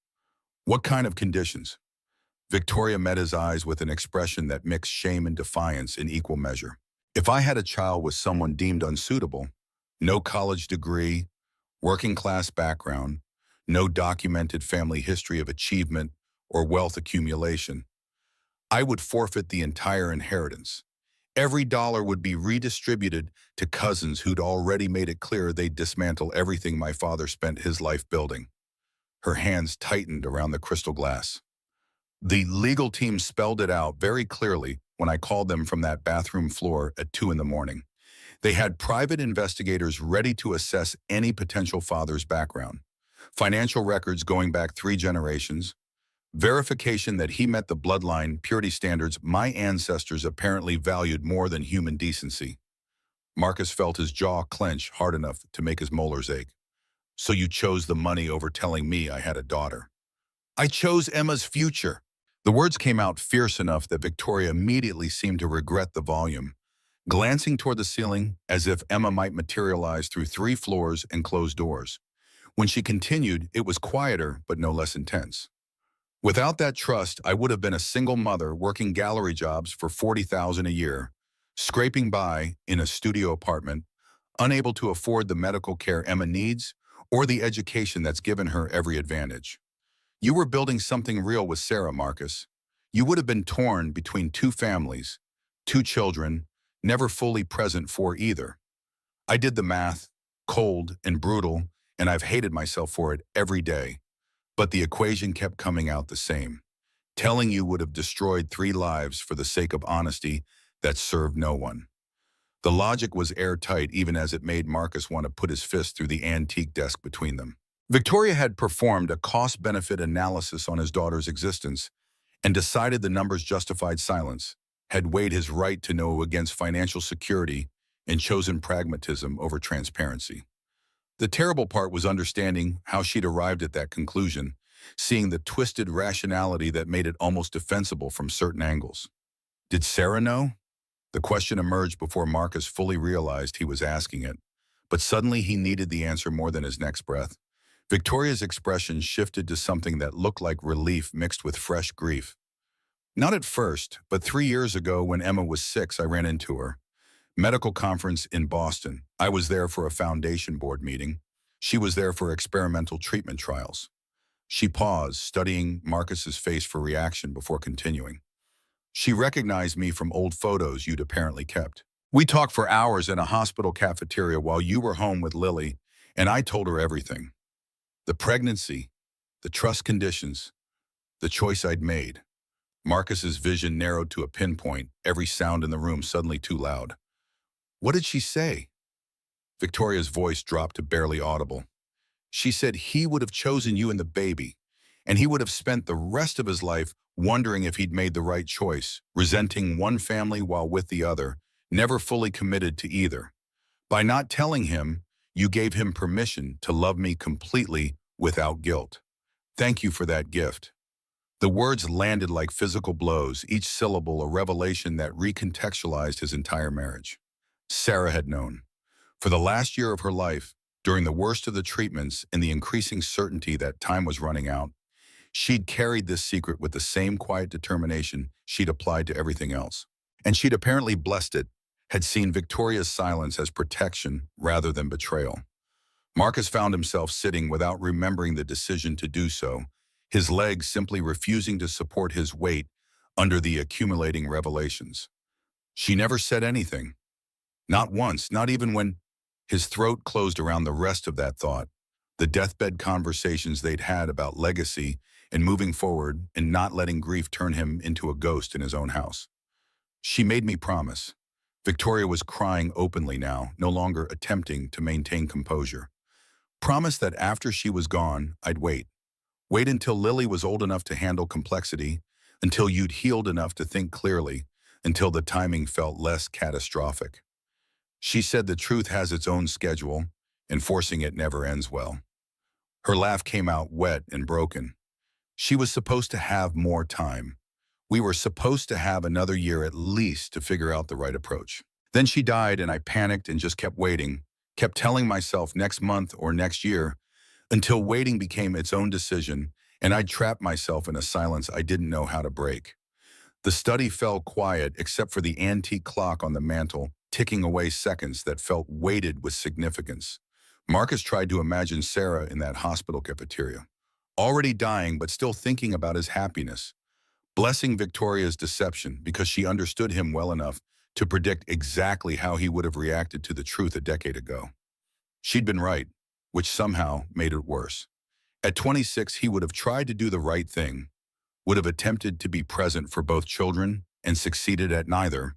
[SPEAKER 1] What kind of conditions? Victoria met his eyes with an expression that mixed shame and defiance in equal measure. If I had a child with someone deemed unsuitable, no college degree, working class background, no documented family history of achievement or wealth accumulation, I would forfeit the entire inheritance. Every dollar would be redistributed to cousins who'd already made it clear they'd dismantle everything my father spent his life building. Her hands tightened around the crystal glass. The legal team spelled it out very clearly when I called them from that bathroom floor at 2 in the morning. They had private investigators ready to assess any potential father's background, financial records going back 3 generations, verification that he met the bloodline purity standards my ancestors apparently valued more than human decency. Marcus felt his jaw clench hard enough to make his molars ache. So you chose the money over telling me I had a daughter. I chose Emma's future. The words came out fierce enough that Victoria immediately seemed to regret the volume, glancing toward the ceiling as if Emma might materialize through 3 floors and closed doors. When she continued, it was quieter but no less intense. Without that trust, I would have been a single mother working gallery jobs for $40,000 a year, scraping by in a studio apartment, unable to afford the medical care Emma needs or the education that's given her every advantage. You were building something real with Sarah, Marcus. You would have been torn between 2 families, 2 children, never fully present for either. I did the math, cold and brutal, and I've hated myself for it every day. But the equation kept coming out the same. Telling you would have destroyed 3 lives for the sake of honesty that served no one. The logic was airtight even as it made Marcus want to put his fist through the antique desk between them. Victoria had performed a cost-benefit analysis on his daughter's existence, and decided the numbers justified silence, had weighed his right to know against financial security and chosen pragmatism over transparency. The terrible part was understanding how she'd arrived at that conclusion, seeing the twisted rationality that made it almost defensible from certain angles. Did Sarah know? The question emerged before Marcus fully realized he was asking it, but suddenly he needed the answer more than his next breath. Victoria's expression shifted to something that looked like relief mixed with fresh grief. Not at first, but 3 years ago when Emma was 6, I ran into her. Medical conference in Boston. I was there for a foundation board meeting. She was there for experimental treatment trials. She paused, studying Marcus's face for reaction before continuing. She recognized me from old photos you'd apparently kept. We talked for hours in a hospital cafeteria while you were home with Lily, and I told her everything. The pregnancy, the trust conditions, the choice I'd made. Marcus's vision narrowed to a pinpoint, every sound in the room suddenly too loud. What did she say? Victoria's voice dropped to barely audible. She said he would have chosen you and the baby, and he would have spent the rest of his life wondering if he'd made the right choice, resenting one family while with the other, never fully committed to either. By not telling him, you gave him permission to love me completely without guilt. Thank you for that gift. The words landed like physical blows, each syllable a revelation that recontextualized his entire marriage. Sarah had known. For the last year of her life, during the worst of the treatments and the increasing certainty that time was running out, she'd carried this secret with the same quiet determination she'd applied to everything else. And she'd apparently blessed it, had seen Victoria's silence as protection rather than betrayal. Marcus found himself sitting without remembering the decision to do so, his legs simply refusing to support his weight under the accumulating revelations. She never said anything. Not once, not even when his throat closed around the rest of that thought, the deathbed conversations they'd had about legacy and moving forward and not letting grief turn him into a ghost in his own house. She made me promise. Victoria was crying openly now, no longer attempting to maintain composure. Promise that after she was gone, I'd wait. Wait until Lily was old enough to handle complexity, until you'd healed enough to think clearly, until the timing felt less catastrophic. She said the truth has its own schedule, and forcing it never ends well. Her laugh came out wet and broken. She was supposed to have more time. We were supposed to have another year at least to figure out the right approach. Then she died and I panicked and just kept waiting, kept telling myself next month or next year, until waiting became its own decision and I'd trapped myself in a silence I didn't know how to break. The study fell quiet except for the antique clock on the mantel, ticking away seconds that felt weighted with significance. Marcus tried to imagine Sarah in that hospital cafeteria, already dying but still thinking about his happiness, blessing Victoria's deception because she understood him well enough to predict exactly how he would have reacted to the truth a decade ago. She'd been right, which somehow made it worse. At 26, he would have tried to do the right thing, would have attempted to be present for both children and succeeded at neither,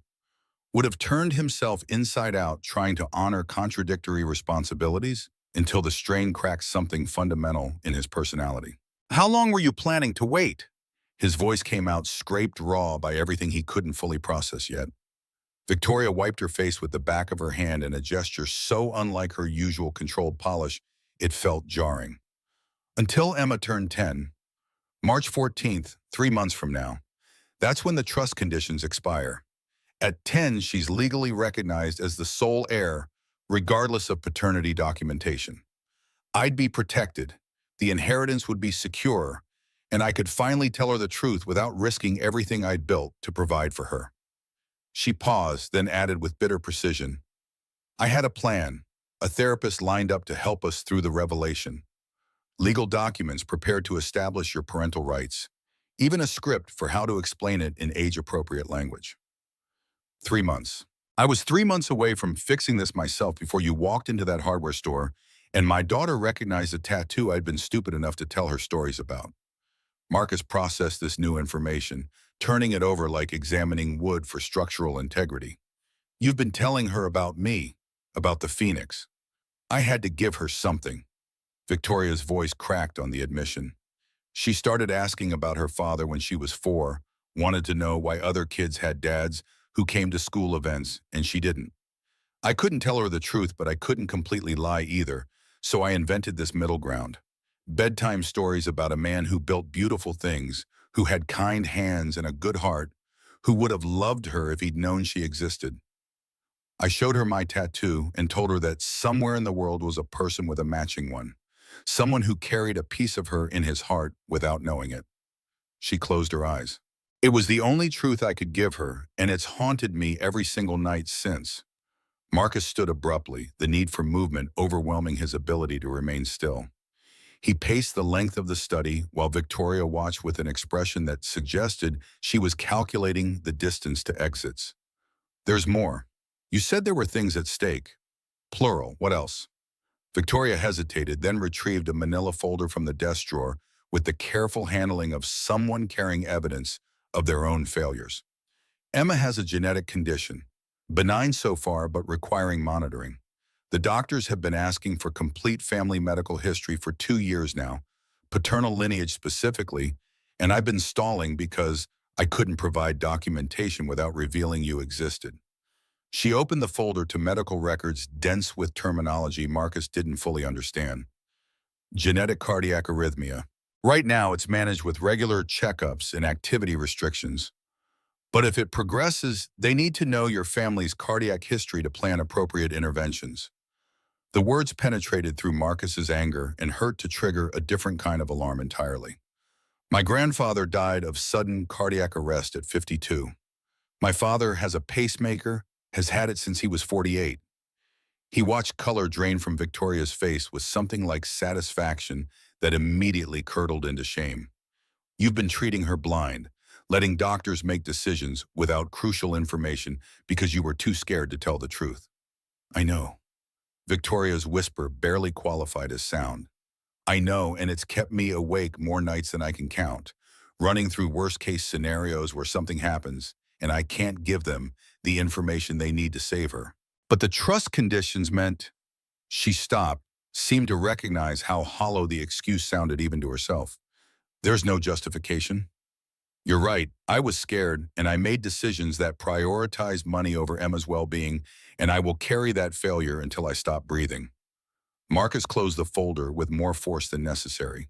[SPEAKER 1] would have turned himself inside out trying to honor contradictory responsibilities until the strain cracked something fundamental in his personality. How long were you planning to wait? His voice came out scraped raw by everything he couldn't fully process yet. Victoria wiped her face with the back of her hand in a gesture so unlike her usual controlled polish, it felt jarring. Until Emma turned 10, March 14th, 3 months from now. That's when the trust conditions expire. At 10, she's legally recognized as the sole heir, regardless of paternity documentation. I'd be protected, the inheritance would be secure, and I could finally tell her the truth without risking everything I'd built to provide for her. She paused, then added with bitter precision, I had a plan, a therapist lined up to help us through the revelation, legal documents prepared to establish your parental rights, even a script for how to explain it in age-appropriate language. 3 months. I was 3 months away from fixing this myself before you walked into that hardware store, and my daughter recognized a tattoo I'd been stupid enough to tell her stories about. Marcus processed this new information, turning it over like examining wood for structural integrity. You've been telling her about me, about the Phoenix. I had to give her something. Victoria's voice cracked on the admission. She started asking about her father when she was 4, wanted to know why other kids had dads who came to school events and she didn't. I couldn't tell her the truth, but I couldn't completely lie either, so I invented this middle ground. Bedtime stories about a man who built beautiful things, who had kind hands and a good heart, who would have loved her if he'd known she existed. I showed her my tattoo and told her that somewhere in the world was a person with a matching one, someone who carried a piece of her in his heart without knowing it. She closed her eyes. It was the only truth I could give her, and it's haunted me every single night since. Marcus stood abruptly, the need for movement overwhelming his ability to remain still. He paced the length of the study while Victoria watched with an expression that suggested she was calculating the distance to exits. There's more. You said there were things at stake. Plural, what else? Victoria hesitated, then retrieved a manila folder from the desk drawer with the careful handling of someone carrying evidence of their own failures. Emma has a genetic condition, benign so far but requiring monitoring. The doctors have been asking for complete family medical history for 2 years now, paternal lineage specifically, and I've been stalling because I couldn't provide documentation without revealing you existed. She opened the folder to medical records dense with terminology Marcus didn't fully understand. Genetic cardiac arrhythmia. Right now, it's managed with regular checkups and activity restrictions. But if it progresses, they need to know your family's cardiac history to plan appropriate interventions. The words penetrated through Marcus's anger and hurt to trigger a different kind of alarm entirely. My grandfather died of sudden cardiac arrest at 52. My father has a pacemaker, has had it since he was 48. He watched color drain from Victoria's face with something like satisfaction that immediately curdled into shame. You've been treating her blind, letting doctors make decisions without crucial information because you were too scared to tell the truth. I know. Victoria's whisper barely qualified as sound. I know, and it's kept me awake more nights than I can count, running through worst-case scenarios where something happens, and I can't give them the information they need to save her. But the trust conditions meant... She stopped, seemed to recognize how hollow the excuse sounded even to herself. There's no justification. You're right, I was scared, and I made decisions that prioritized money over Emma's well-being, and I will carry that failure until I stop breathing. Marcus closed the folder with more force than necessary.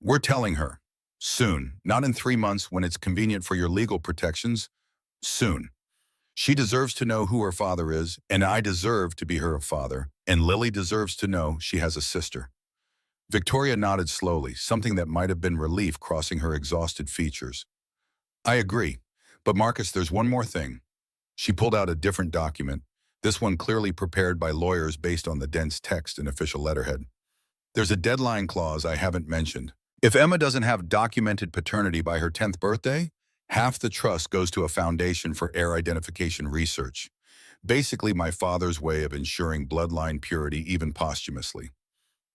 [SPEAKER 1] We're telling her. Soon. Not in 3 months when it's convenient for your legal protections. Soon. She deserves to know who her father is, and I deserve to be her father, and Lily deserves to know she has a sister. Victoria nodded slowly, something that might have been relief crossing her exhausted features. I agree, but Marcus, there's one more thing. She pulled out a different document, this one clearly prepared by lawyers based on the dense text and official letterhead. There's a deadline clause I haven't mentioned. If Emma doesn't have documented paternity by her 10th birthday, half the trust goes to a foundation for heir identification research. Basically my father's way of ensuring bloodline purity even posthumously.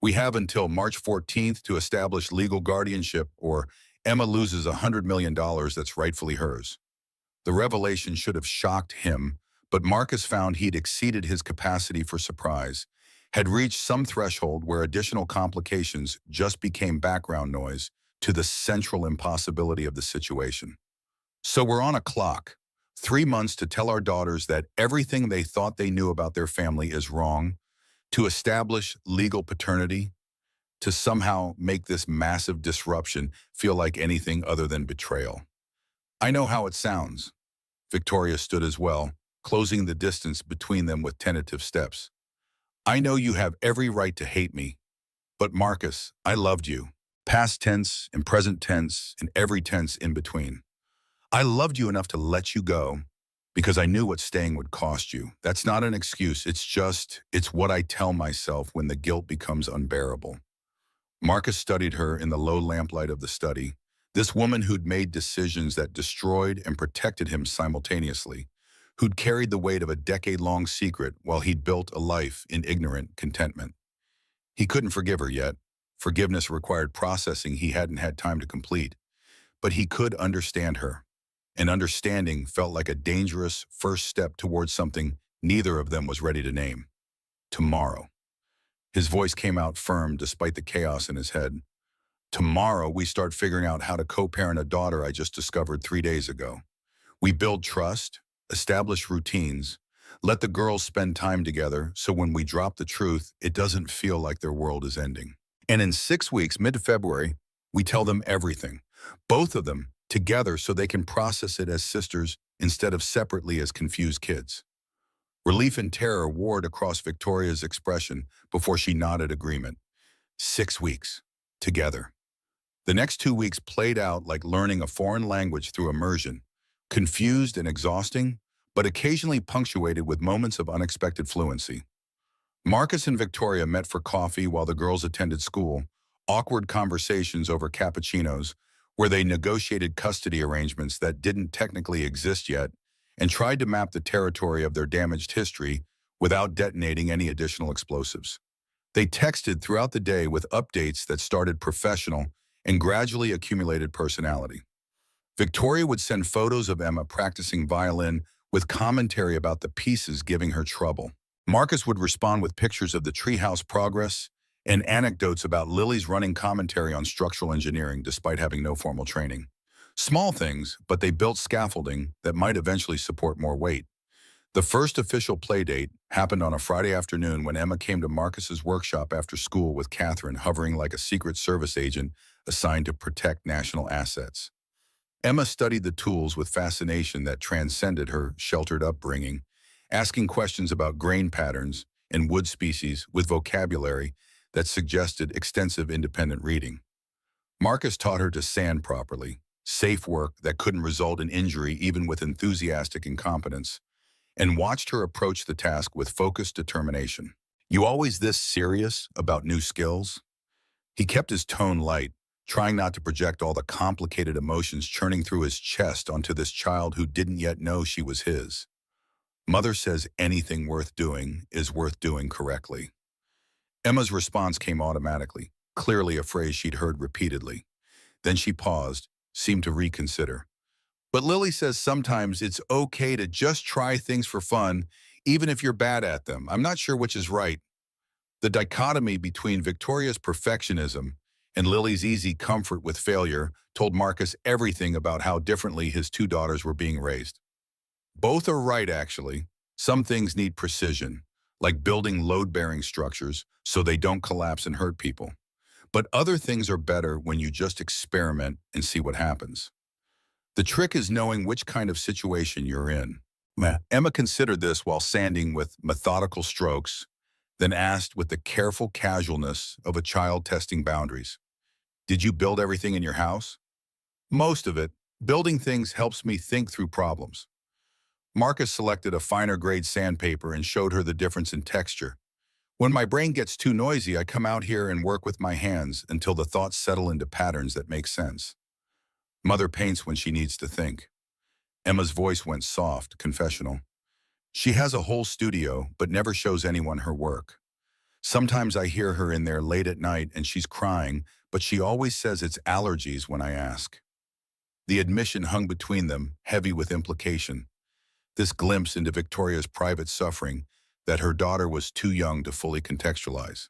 [SPEAKER 1] We have until March 14th to establish legal guardianship or Emma loses $100 million that's rightfully hers. The revelation should have shocked him, but Marcus found he'd exceeded his capacity for surprise, had reached some threshold where additional complications just became background noise to the central impossibility of the situation. So we're on a clock, 3 months to tell our daughters that everything they thought they knew about their family is wrong, to establish legal paternity, to somehow make this massive disruption feel like anything other than betrayal. I know how it sounds. Victoria stood as well, closing the distance between them with tentative steps. I know you have every right to hate me, but Marcus, I loved you. Past tense and present tense and every tense in between. I loved you enough to let you go because I knew what staying would cost you. That's not an excuse. It's what I tell myself when the guilt becomes unbearable. Marcus studied her in the low lamplight of the study, this woman who'd made decisions that destroyed and protected him simultaneously, who'd carried the weight of a decade-long secret while he'd built a life in ignorant contentment. He couldn't forgive her yet. Forgiveness required processing he hadn't had time to complete. But he could understand her. And understanding felt like a dangerous first step towards something neither of them was ready to name. Tomorrow. His voice came out firm despite the chaos in his head. Tomorrow, we start figuring out how to co-parent a daughter I just discovered 3 days ago. We build trust, establish routines, let the girls spend time together so when we drop the truth, it doesn't feel like their world is ending. And in 6 weeks, mid-February, we tell them everything, both of them, together so they can process it as sisters instead of separately as confused kids. Relief and terror warred across Victoria's expression before she nodded agreement. 6 weeks. Together. The next 2 weeks played out like learning a foreign language through immersion, confused and exhausting, but occasionally punctuated with moments of unexpected fluency. Marcus and Victoria met for coffee while the girls attended school, awkward conversations over cappuccinos, where they negotiated custody arrangements that didn't technically exist yet, and tried to map the territory of their damaged history without detonating any additional explosives. They texted throughout the day with updates that started professional and gradually accumulated personality. Victoria would send photos of Emma practicing violin with commentary about the pieces giving her trouble. Marcus would respond with pictures of the treehouse progress and anecdotes about Lily's running commentary on structural engineering despite having no formal training. Small things, but they built scaffolding that might eventually support more weight. The first official playdate happened on a Friday afternoon when Emma came to Marcus's workshop after school with Catherine hovering like a Secret Service agent assigned to protect national assets. Emma studied the tools with fascination that transcended her sheltered upbringing, asking questions about grain patterns and wood species with vocabulary that suggested extensive independent reading. Marcus taught her to sand properly, safe work that couldn't result in injury even with enthusiastic incompetence, and watched her approach the task with focused determination. "You always this serious about new skills?" He kept his tone light, trying not to project all the complicated emotions churning through his chest onto this child who didn't yet know she was his. Mother says anything worth doing is worth doing correctly. Emma's response came automatically, clearly a phrase she'd heard repeatedly. Then she paused, seemed to reconsider. "But Lily says sometimes it's okay to just try things for fun, even if you're bad at them. I'm not sure which is right." The dichotomy between Victoria's perfectionism and Lily's easy comfort with failure told Marcus everything about how differently his two daughters were being raised. Both are right, actually. Some things need precision, like building load-bearing structures so they don't collapse and hurt people. But other things are better when you just experiment and see what happens. The trick is knowing which kind of situation you're in. Emma considered this while sanding with methodical strokes, then asked with the careful casualness of a child testing boundaries. "Did you build everything in your house?" "Most of it. Building things helps me think through problems." Marcus selected a finer grade sandpaper and showed her the difference in texture. "When my brain gets too noisy, I come out here and work with my hands until the thoughts settle into patterns that make sense." Mother paints when she needs to think. Emma's voice went soft, confessional. "She has a whole studio, but never shows anyone her work. Sometimes I hear her in there late at night and she's crying, but she always says it's allergies when I ask." The admission hung between them, heavy with implication. This glimpse into Victoria's private suffering that her daughter was too young to fully contextualize.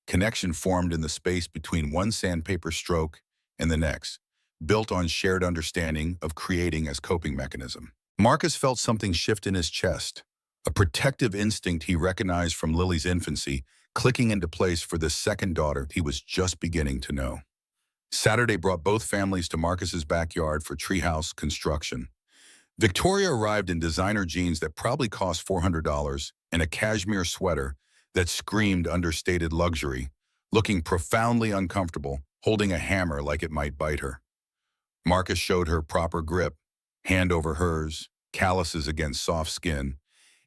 [SPEAKER 1] Connection formed in the space between one sandpaper stroke and the next, built on shared understanding of creating as coping mechanism. Marcus felt something shift in his chest, a protective instinct he recognized from Lily's infancy, clicking into place for this second daughter he was just beginning to know. Saturday brought both families to Marcus's backyard for treehouse construction. Victoria arrived in designer jeans that probably cost $400 and a cashmere sweater that screamed understated luxury, looking profoundly uncomfortable, holding a hammer like it might bite her. Marcus showed her proper grip, hand over hers, calluses against soft skin,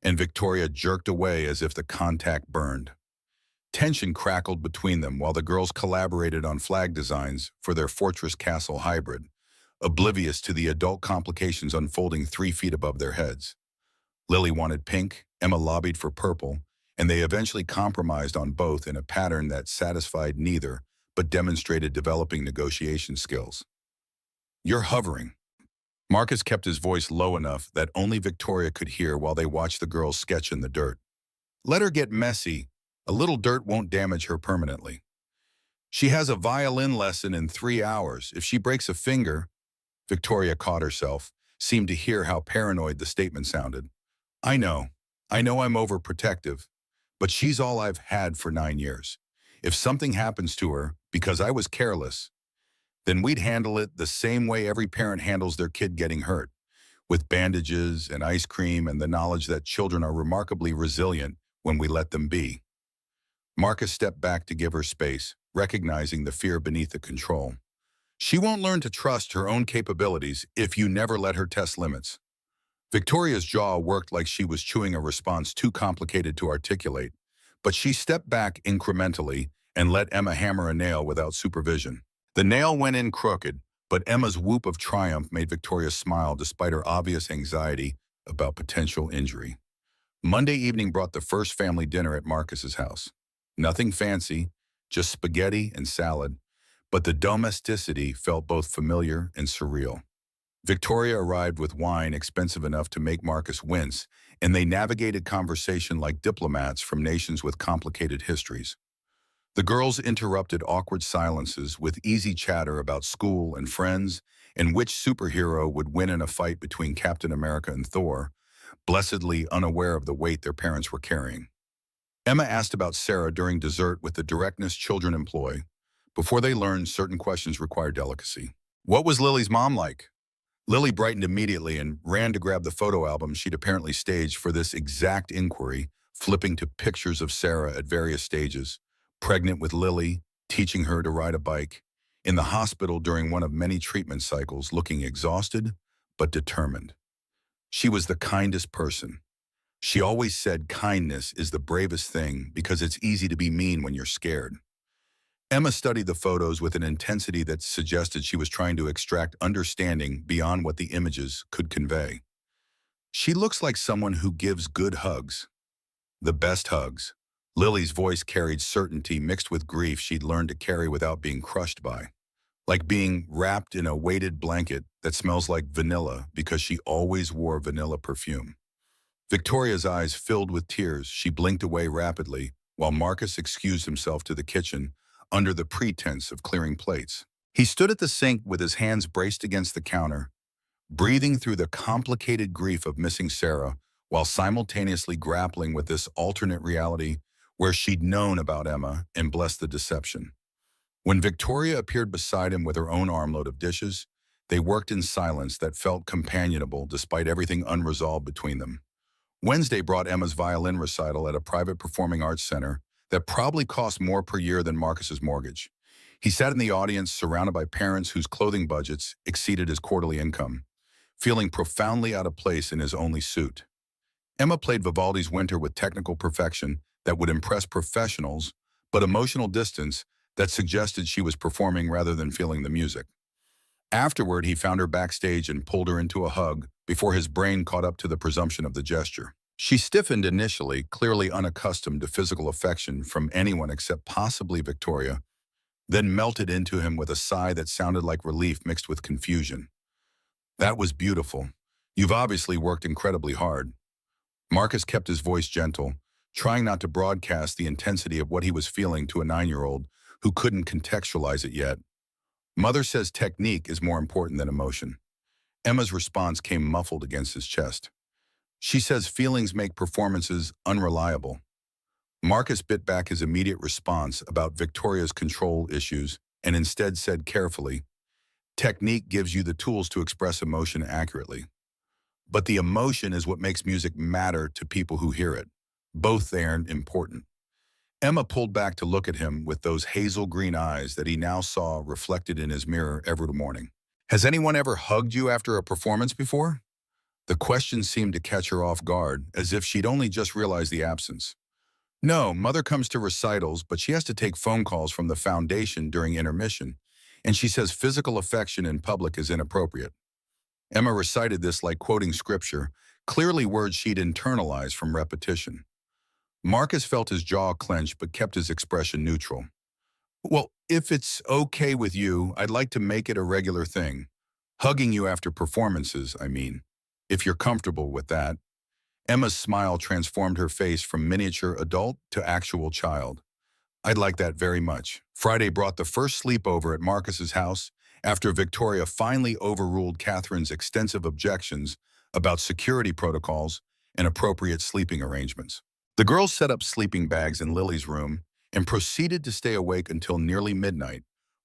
[SPEAKER 1] and Victoria jerked away as if the contact burned. Tension crackled between them while the girls collaborated on flag designs for their Fortress Castle hybrid, oblivious to the adult complications unfolding 3 feet above their heads. Lily wanted pink, Emma lobbied for purple, and they eventually compromised on both in a pattern that satisfied neither, but demonstrated developing negotiation skills. "You're hovering." Marcus kept his voice low enough that only Victoria could hear while they watched the girls sketch in the dirt. "Let her get messy. A little dirt won't damage her permanently." She has a violin lesson in 3 hours. If she breaks a finger, Victoria caught herself, seemed to hear how paranoid the statement sounded. I know. I know I'm overprotective, but she's all I've had for 9 years. If something happens to her because I was careless, then we'd handle it the same way every parent handles their kid getting hurt, with bandages and ice cream and the knowledge that children are remarkably resilient when we let them be. Marcus stepped back to give her space, recognizing the fear beneath the control. She won't learn to trust her own capabilities if you never let her test limits. Victoria's jaw worked like she was chewing a response too complicated to articulate, but she stepped back incrementally and let Emma hammer a nail without supervision. The nail went in crooked, but Emma's whoop of triumph made Victoria smile despite her obvious anxiety about potential injury. Monday evening brought the first family dinner at Marcus's house. Nothing fancy, just spaghetti and salad, but the domesticity felt both familiar and surreal. Victoria arrived with wine expensive enough to make Marcus wince, and they navigated conversation like diplomats from nations with complicated histories. The girls interrupted awkward silences with easy chatter about school and friends and which superhero would win in a fight between Captain America and Thor, blessedly unaware of the weight their parents were carrying. Emma asked about Sarah during dessert with the directness children employ, before they learned certain questions require delicacy. What was Lily's mom like? Lily brightened immediately and ran to grab the photo album she'd apparently staged for this exact inquiry, flipping to pictures of Sarah at various stages, pregnant with Lily, teaching her to ride a bike, in the hospital during one of many treatment cycles, looking exhausted but determined. She was the kindest person. She always said kindness is the bravest thing because it's easy to be mean when you're scared. Emma studied the photos with an intensity that suggested she was trying to extract understanding beyond what the images could convey. She looks like someone who gives good hugs. The best hugs. Lily's voice carried certainty mixed with grief she'd learned to carry without being crushed by. Like being wrapped in a weighted blanket that smells like vanilla because she always wore vanilla perfume. Victoria's eyes filled with tears. She blinked away rapidly while Marcus excused himself to the kitchen under the pretense of clearing plates. He stood at the sink with his hands braced against the counter, breathing through the complicated grief of missing Sarah while simultaneously grappling with this alternate reality where she'd known about Emma and blessed the deception. When Victoria appeared beside him with her own armload of dishes, they worked in silence that felt companionable despite everything unresolved between them. Wednesday brought Emma's violin recital at a private performing arts center that probably cost more per year than Marcus's mortgage. He sat in the audience surrounded by parents whose clothing budgets exceeded his quarterly income, feeling profoundly out of place in his only suit. Emma played Vivaldi's Winter with technical perfection that would impress professionals, but emotional distance that suggested she was performing rather than feeling the music. Afterward, he found her backstage and pulled her into a hug before his brain caught up to the presumption of the gesture. She stiffened initially, clearly unaccustomed to physical affection from anyone except possibly Victoria, then melted into him with a sigh that sounded like relief mixed with confusion. That was beautiful. You've obviously worked incredibly hard. Marcus kept his voice gentle, trying not to broadcast the intensity of what he was feeling to a 9-year-old who couldn't contextualize it yet. Mother says technique is more important than emotion. Emma's response came muffled against his chest. She says feelings make performances unreliable. Marcus bit back his immediate response about Victoria's control issues and instead said carefully, technique gives you the tools to express emotion accurately. But the emotion is what makes music matter to people who hear it. Both they are important. Emma pulled back to look at him with those hazel green eyes that he now saw reflected in his mirror every morning. Has anyone ever hugged you after a performance before? The question seemed to catch her off guard, as if she'd only just realized the absence. No, Mother comes to recitals, but she has to take phone calls from the foundation during intermission, and she says physical affection in public is inappropriate. Emma recited this like quoting scripture, clearly words she'd internalized from repetition. Marcus felt his jaw clench but kept his expression neutral. Well, if it's okay with you, I'd like to make it a regular thing. Hugging you after performances, I mean. If you're comfortable with that. Emma's smile transformed her face from miniature adult to actual child. I'd like that very much. Friday brought the first sleepover at Marcus's house after Victoria finally overruled Catherine's extensive objections about security protocols and appropriate sleeping arrangements. The girls set up sleeping bags in Lily's room and proceeded to stay awake until nearly midnight,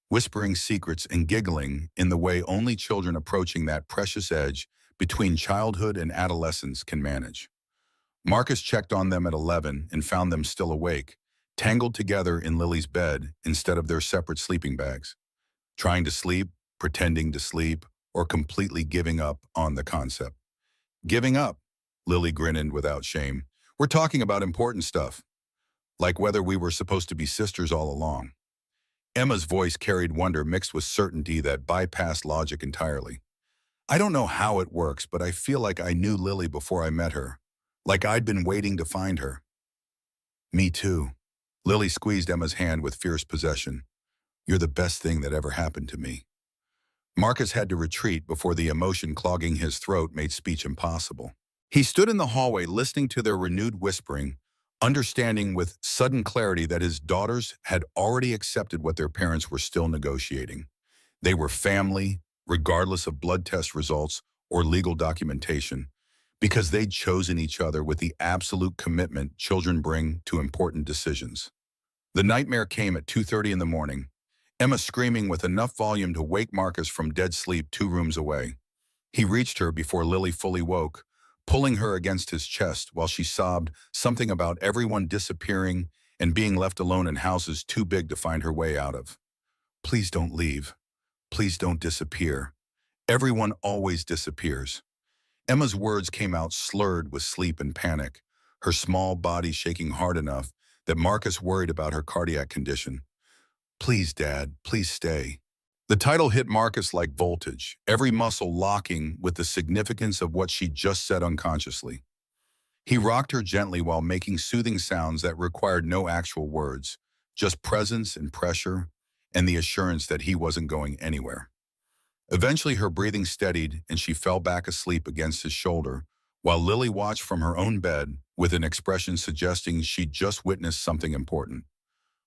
[SPEAKER 1] whispering secrets and giggling in the way only children approaching that precious edge between childhood and adolescence can manage. Marcus checked on them at 11 and found them still awake, tangled together in Lily's bed instead of their separate sleeping bags, trying to sleep, pretending to sleep, or completely giving up on the concept. Giving up, Lily grinned without shame. We're talking about important stuff, like whether we were supposed to be sisters all along. Emma's voice carried wonder mixed with certainty that bypassed logic entirely. I don't know how it works, but I feel like I knew Lily before I met her, like I'd been waiting to find her. Me too. Lily squeezed Emma's hand with fierce possession. You're the best thing that ever happened to me. Marcus had to retreat before the emotion clogging his throat made speech impossible. He stood in the hallway listening to their renewed whispering, understanding with sudden clarity that his daughters had already accepted what their parents were still negotiating. They were family, regardless of blood test results or legal documentation, because they'd chosen each other with the absolute commitment children bring to important decisions. The nightmare came at 2:30 in the morning, Emma screaming with enough volume to wake Marcus from dead sleep 2 rooms away. He reached her before Lily fully woke, pulling her against his chest while she sobbed something about everyone disappearing and being left alone in houses too big to find her way out of. Please don't leave. Please don't disappear. Everyone always disappears. Emma's words came out slurred with sleep and panic, her small body shaking hard enough that Marcus worried about her cardiac condition. Please, Dad, please stay. The title hit Marcus like voltage, every muscle locking with the significance of what she just said unconsciously. He rocked her gently while making soothing sounds that required no actual words, just presence and pressure and the assurance that he wasn't going anywhere. Eventually her breathing steadied and she fell back asleep against his shoulder, while Lily watched from her own bed with an expression suggesting she'd just witnessed something important.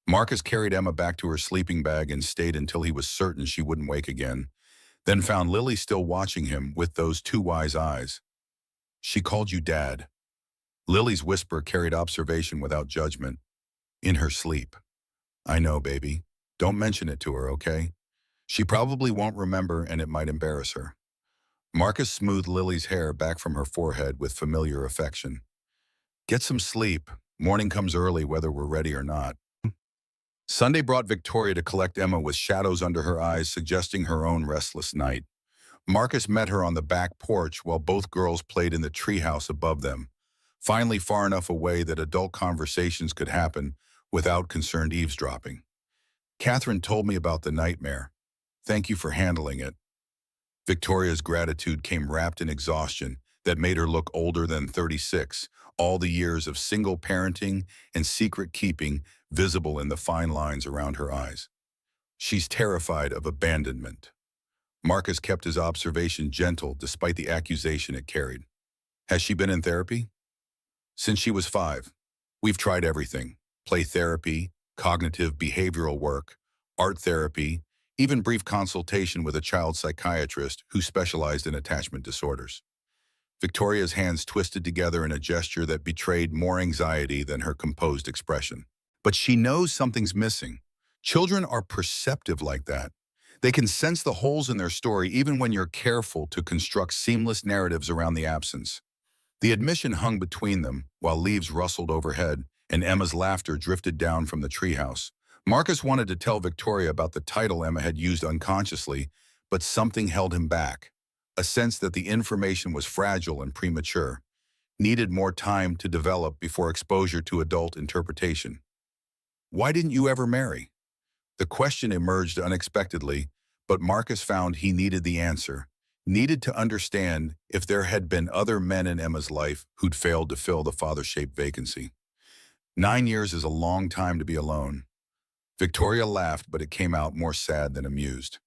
[SPEAKER 1] Marcus carried Emma back to her sleeping bag and stayed until he was certain she wouldn't wake again, then found Lily still watching him with those two wise eyes. She called you Dad. Lily's whisper carried observation without judgment. In her sleep. I know, baby. Don't mention it to her, okay? She probably won't remember and it might embarrass her. Marcus smoothed Lily's hair back from her forehead with familiar affection. Get some sleep. Morning comes early whether we're ready or not. Sunday brought Victoria to collect Emma with shadows under her eyes suggesting her own restless night. Marcus met her on the back porch while both girls played in the treehouse above them, finally far enough away that adult conversations could happen without concerned eavesdropping. Catherine told me about the nightmare. Thank you for handling it. Victoria's gratitude came wrapped in exhaustion that made her look older than 36, all the years of single parenting and secret keeping visible in the fine lines around her eyes. She's terrified of abandonment. Marcus kept his observation gentle despite the accusation it carried. Has she been in therapy? Since she was 5. We've tried everything. Play therapy, cognitive behavioral work, art therapy, even brief consultation with a child psychiatrist who specialized in attachment disorders. Victoria's hands twisted together in a gesture that betrayed more anxiety than her composed expression. But she knows something's missing. Children are perceptive like that. They can sense the holes in their story even when you're careful to construct seamless narratives around the absence. The admission hung between them while leaves rustled overhead and Emma's laughter drifted down from the treehouse. Marcus wanted to tell Victoria about the title Emma had used unconsciously, but something held him back. A sense that the information was fragile and premature, needed more time to develop before exposure to adult interpretation. Why didn't you ever marry? The question emerged unexpectedly, but Marcus found he needed the answer, needed to understand if there had been other men in Emma's life who'd failed to fill the father-shaped vacancy. 9 years is a long time to be alone. Victoria laughed, but it came out more sad than amused.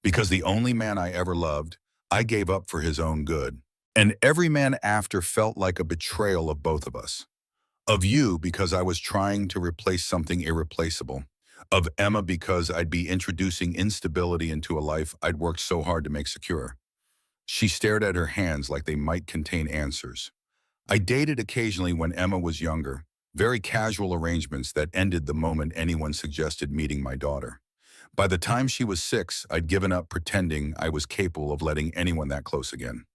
[SPEAKER 1] Because the only man I ever loved, I gave up for his own good. And every man after felt like a betrayal of both of us. Of you because I was trying to replace something irreplaceable. Of Emma because I'd be introducing instability into a life I'd worked so hard to make secure. She stared at her hands like they might contain answers. I dated occasionally when Emma was younger, very casual arrangements that ended the moment anyone suggested meeting my daughter. By the time she was 6, I'd given up pretending I was capable of letting anyone that close again.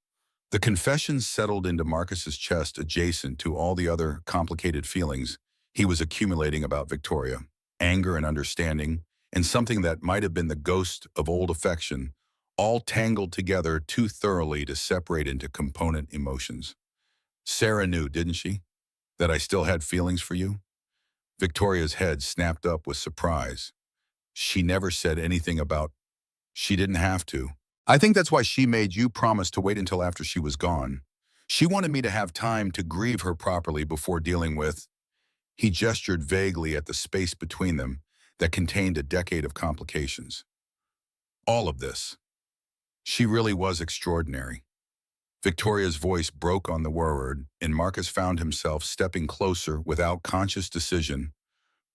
[SPEAKER 1] The confession settled into Marcus's chest adjacent to all the other complicated feelings he was accumulating about Victoria, anger and understanding, and something that might have been the ghost of old affection, all tangled together too thoroughly to separate into component emotions. Sarah knew, didn't she, that I still had feelings for you? Victoria's head snapped up with surprise. She never said anything about she didn't have to. I think that's why she made you promise to wait until after she was gone. She wanted me to have time to grieve her properly before dealing with. He gestured vaguely at the space between them that contained a decade of complications. All of this. She really was extraordinary. Victoria's voice broke on the word, and Marcus found himself stepping closer without conscious decision,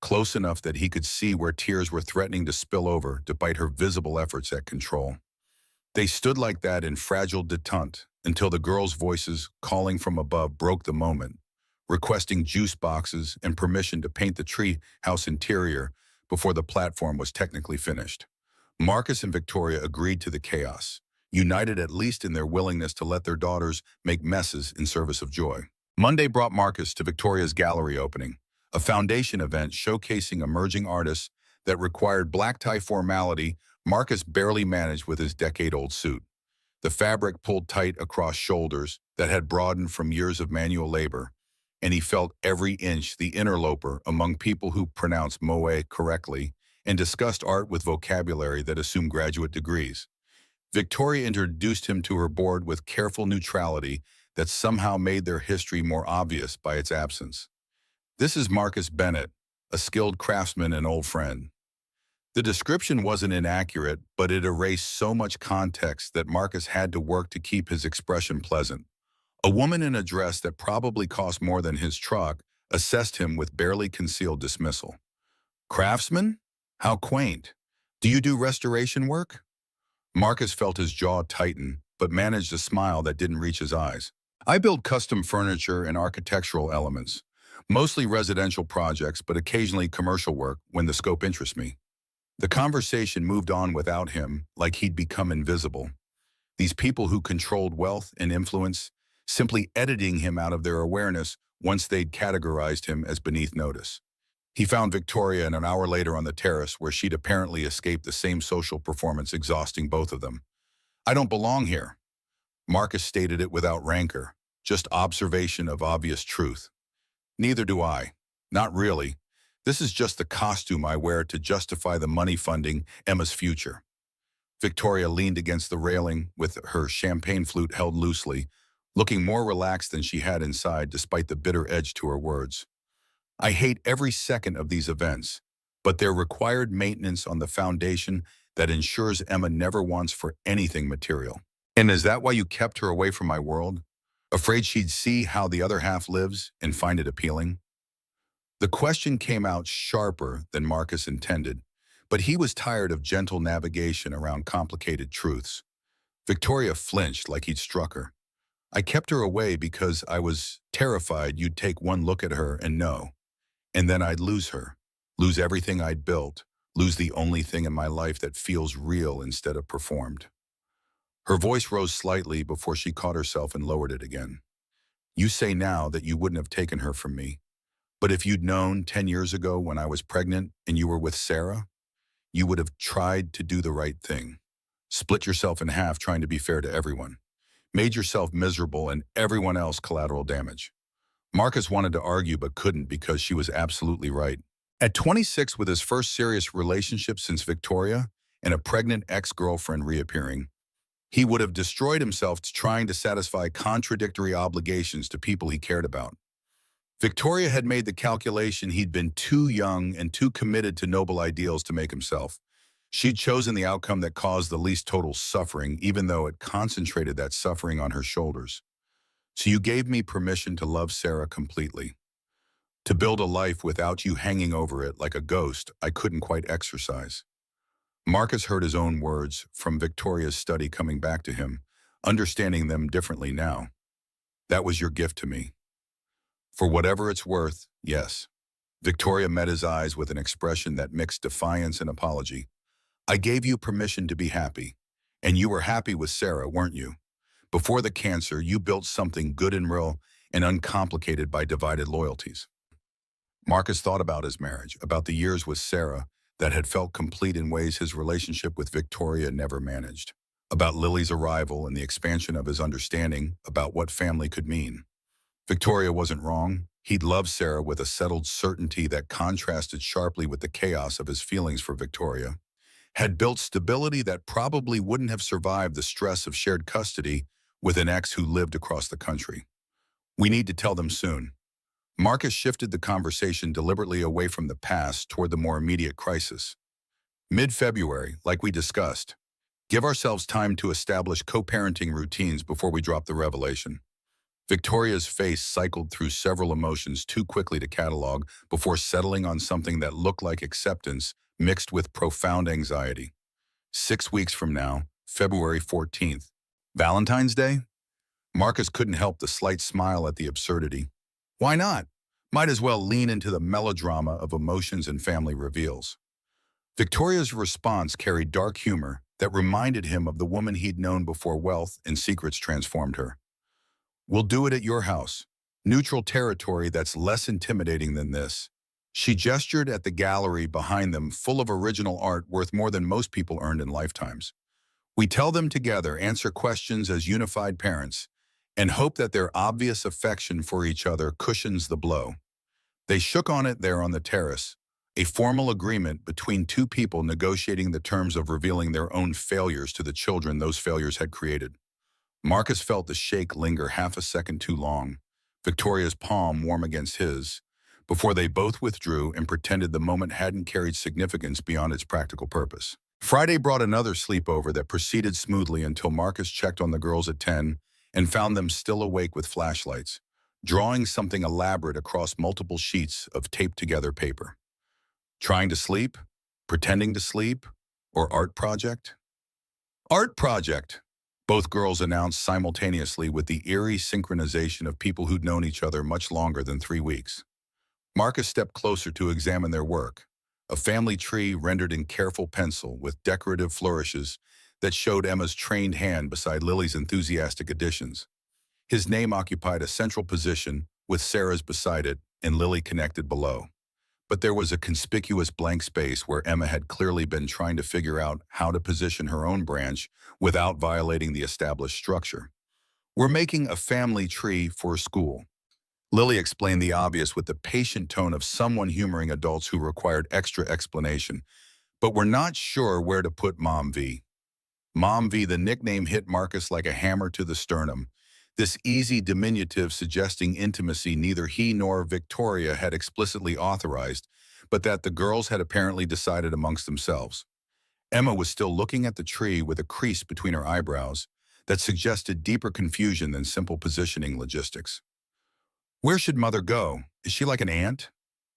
[SPEAKER 1] close enough that he could see where tears were threatening to spill over despite her visible efforts at control. They stood like that in fragile detente until the girls' voices calling from above broke the moment, requesting juice boxes and permission to paint the tree house interior before the platform was technically finished. Marcus and Victoria agreed to the chaos, united at least in their willingness to let their daughters make messes in service of joy. Monday brought Marcus to Victoria's gallery opening, a foundation event showcasing emerging artists that required black tie formality Marcus barely managed with his decade-old suit. The fabric pulled tight across shoulders that had broadened from years of manual labor, and he felt every inch the interloper among people who pronounced moe correctly and discussed art with vocabulary that assumed graduate degrees. Victoria introduced him to her board with careful neutrality that somehow made their history more obvious by its absence. This is Marcus Bennett, a skilled craftsman and old friend. The description wasn't inaccurate, but it erased so much context that Marcus had to work to keep his expression pleasant. A woman in a dress that probably cost more than his truck assessed him with barely concealed dismissal. Craftsman? How quaint. Do you do restoration work? Marcus felt his jaw tighten, but managed a smile that didn't reach his eyes. I build custom furniture and architectural elements, mostly residential projects, but occasionally commercial work when the scope interests me. The conversation moved on without him, like he'd become invisible. These people who controlled wealth and influence, simply editing him out of their awareness once they'd categorized him as beneath notice. He found Victoria an hour later on the terrace where she'd apparently escaped the same social performance exhausting both of them. I don't belong here. Marcus stated it without rancor, just observation of obvious truth. Neither do I. Not really. This is just the costume I wear to justify the money funding Emma's future. Victoria leaned against the railing with her champagne flute held loosely, looking more relaxed than she had inside despite the bitter edge to her words. I hate every second of these events, but they're required maintenance on the foundation that ensures Emma never wants for anything material. And is that why you kept her away from my world? Afraid she'd see how the other half lives and find it appealing? The question came out sharper than Marcus intended, but he was tired of gentle navigation around complicated truths. Victoria flinched like he'd struck her. I kept her away because I was terrified you'd take one look at her and know. And then I'd lose her, lose everything I'd built, lose the only thing in my life that feels real instead of performed. Her voice rose slightly before she caught herself and lowered it again. You say now that you wouldn't have taken her from me. But if you'd known 10 years ago when I was pregnant and you were with Sarah, you would have tried to do the right thing. Split yourself in half trying to be fair to everyone. Made yourself miserable and everyone else collateral damage. Marcus wanted to argue but couldn't because she was absolutely right. At 26, with his first serious relationship since Victoria and a pregnant ex-girlfriend reappearing, he would have destroyed himself trying to satisfy contradictory obligations to people he cared about. Victoria had made the calculation he'd been too young and too committed to noble ideals to make himself. She'd chosen the outcome that caused the least total suffering, even though it concentrated that suffering on her shoulders. So you gave me permission to love Sarah completely. To build a life without you hanging over it like a ghost I couldn't quite exercise. Marcus heard his own words from Victoria's study coming back to him, understanding them differently now. That was your gift to me. For whatever it's worth, yes. Victoria met his eyes with an expression that mixed defiance and apology. I gave you permission to be happy. And you were happy with Sarah, weren't you? Before the cancer, you built something good and real and uncomplicated by divided loyalties. Marcus thought about his marriage, about the years with Sarah that had felt complete in ways his relationship with Victoria never managed, about Lily's arrival and the expansion of his understanding about what family could mean. Victoria wasn't wrong. He'd loved Sarah with a settled certainty that contrasted sharply with the chaos of his feelings for Victoria, had built stability that probably wouldn't have survived the stress of shared custody with an ex who lived across the country. We need to tell them soon. Marcus shifted the conversation deliberately away from the past toward the more immediate crisis. Mid-February, like we discussed, give ourselves time to establish co-parenting routines before we drop the revelation. Victoria's face cycled through several emotions too quickly to catalog before settling on something that looked like acceptance mixed with profound anxiety. 6 weeks from now, February 14th. Valentine's Day? Marcus couldn't help the slight smile at the absurdity. Why not? Might as well lean into the melodrama of emotions and family reveals. Victoria's response carried dark humor that reminded him of the woman he'd known before wealth and secrets transformed her. We'll do it at your house. Neutral territory that's less intimidating than this. She gestured at the gallery behind them, full of original art worth more than most people earned in lifetimes. We tell them together, answer questions as unified parents, and hope that their obvious affection for each other cushions the blow. They shook on it there on the terrace, a formal agreement between two people negotiating the terms of revealing their own failures to the children those failures had created. Marcus felt the shake linger half a second too long, Victoria's palm warm against his, before they both withdrew and pretended the moment hadn't carried significance beyond its practical purpose. Friday brought another sleepover that proceeded smoothly until Marcus checked on the girls at 10 and found them still awake with flashlights, drawing something elaborate across multiple sheets of taped-together paper. Trying to sleep? Pretending to sleep? Or art project? Art project! Both girls announced simultaneously with the eerie synchronization of people who'd known each other much longer than 3 weeks. Marcus stepped closer to examine their work, a family tree rendered in careful pencil with decorative flourishes that showed Emma's trained hand beside Lily's enthusiastic additions. His name occupied a central position, with Sarah's beside it and Lily connected below. But there was a conspicuous blank space where Emma had clearly been trying to figure out how to position her own branch without violating the established structure. We're making a family tree for school. Lily explained the obvious with the patient tone of someone humoring adults who required extra explanation. But we're not sure where to put Mom V. Mom V, the nickname hit Marcus like a hammer to the sternum. This easy diminutive suggesting intimacy neither he nor Victoria had explicitly authorized, but that the girls had apparently decided amongst themselves. Emma was still looking at the tree with a crease between her eyebrows that suggested deeper confusion than simple positioning logistics. Where should Mother go? Is she like an ant?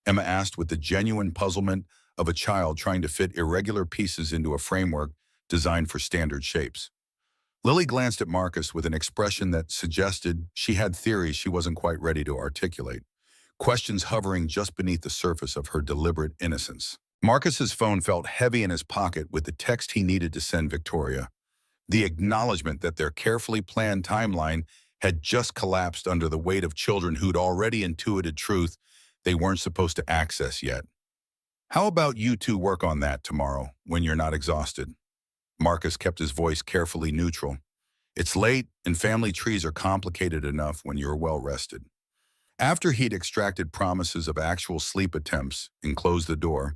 [SPEAKER 1] Emma asked with the genuine puzzlement of a child trying to fit irregular pieces into a framework designed for standard shapes. Lily glanced at Marcus with an expression that suggested she had theories she wasn't quite ready to articulate, questions hovering just beneath the surface of her deliberate innocence. Marcus's phone felt heavy in his pocket with the text he needed to send Victoria, the acknowledgement that their carefully planned timeline had just collapsed under the weight of children who'd already intuited truth they weren't supposed to access yet. How about you two work on that tomorrow when you're not exhausted? Marcus kept his voice carefully neutral. It's late, and family trees are complicated enough when you're well rested. After he'd extracted promises of actual sleep attempts and closed the door,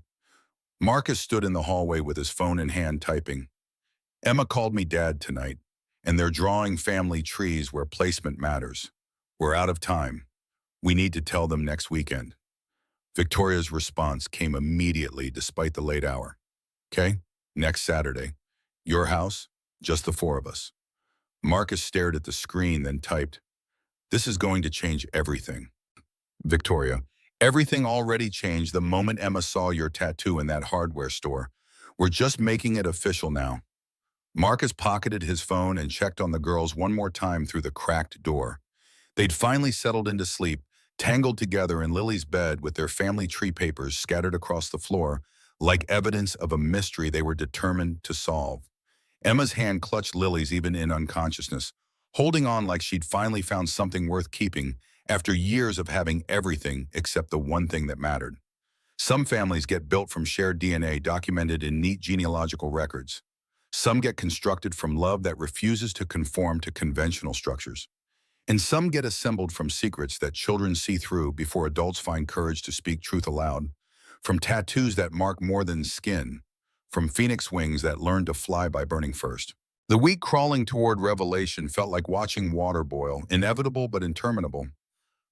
[SPEAKER 1] Marcus stood in the hallway with his phone in hand typing. Emma called me Dad tonight, and they're drawing family trees where placement matters. We're out of time. We need to tell them next weekend. Victoria's response came immediately despite the late hour. Okay, next Saturday. Your house, just the 4 of us. Marcus stared at the screen, then typed, This is going to change everything. Victoria, Everything already changed the moment Emma saw your tattoo in that hardware store. We're just making it official now. Marcus pocketed his phone and checked on the girls one more time through the cracked door. They'd finally settled into sleep, tangled together in Lily's bed with their family tree papers scattered across the floor, like evidence of a mystery they were determined to solve. Emma's hand clutched Lily's even in unconsciousness, holding on like she'd finally found something worth keeping after years of having everything except the one thing that mattered. Some families get built from shared DNA documented in neat genealogical records. Some get constructed from love that refuses to conform to conventional structures. And some get assembled from secrets that children see through before adults find courage to speak truth aloud, from tattoos that mark more than skin, from phoenix wings that learn to fly by burning first. The week crawling toward revelation felt like watching water boil, inevitable but interminable.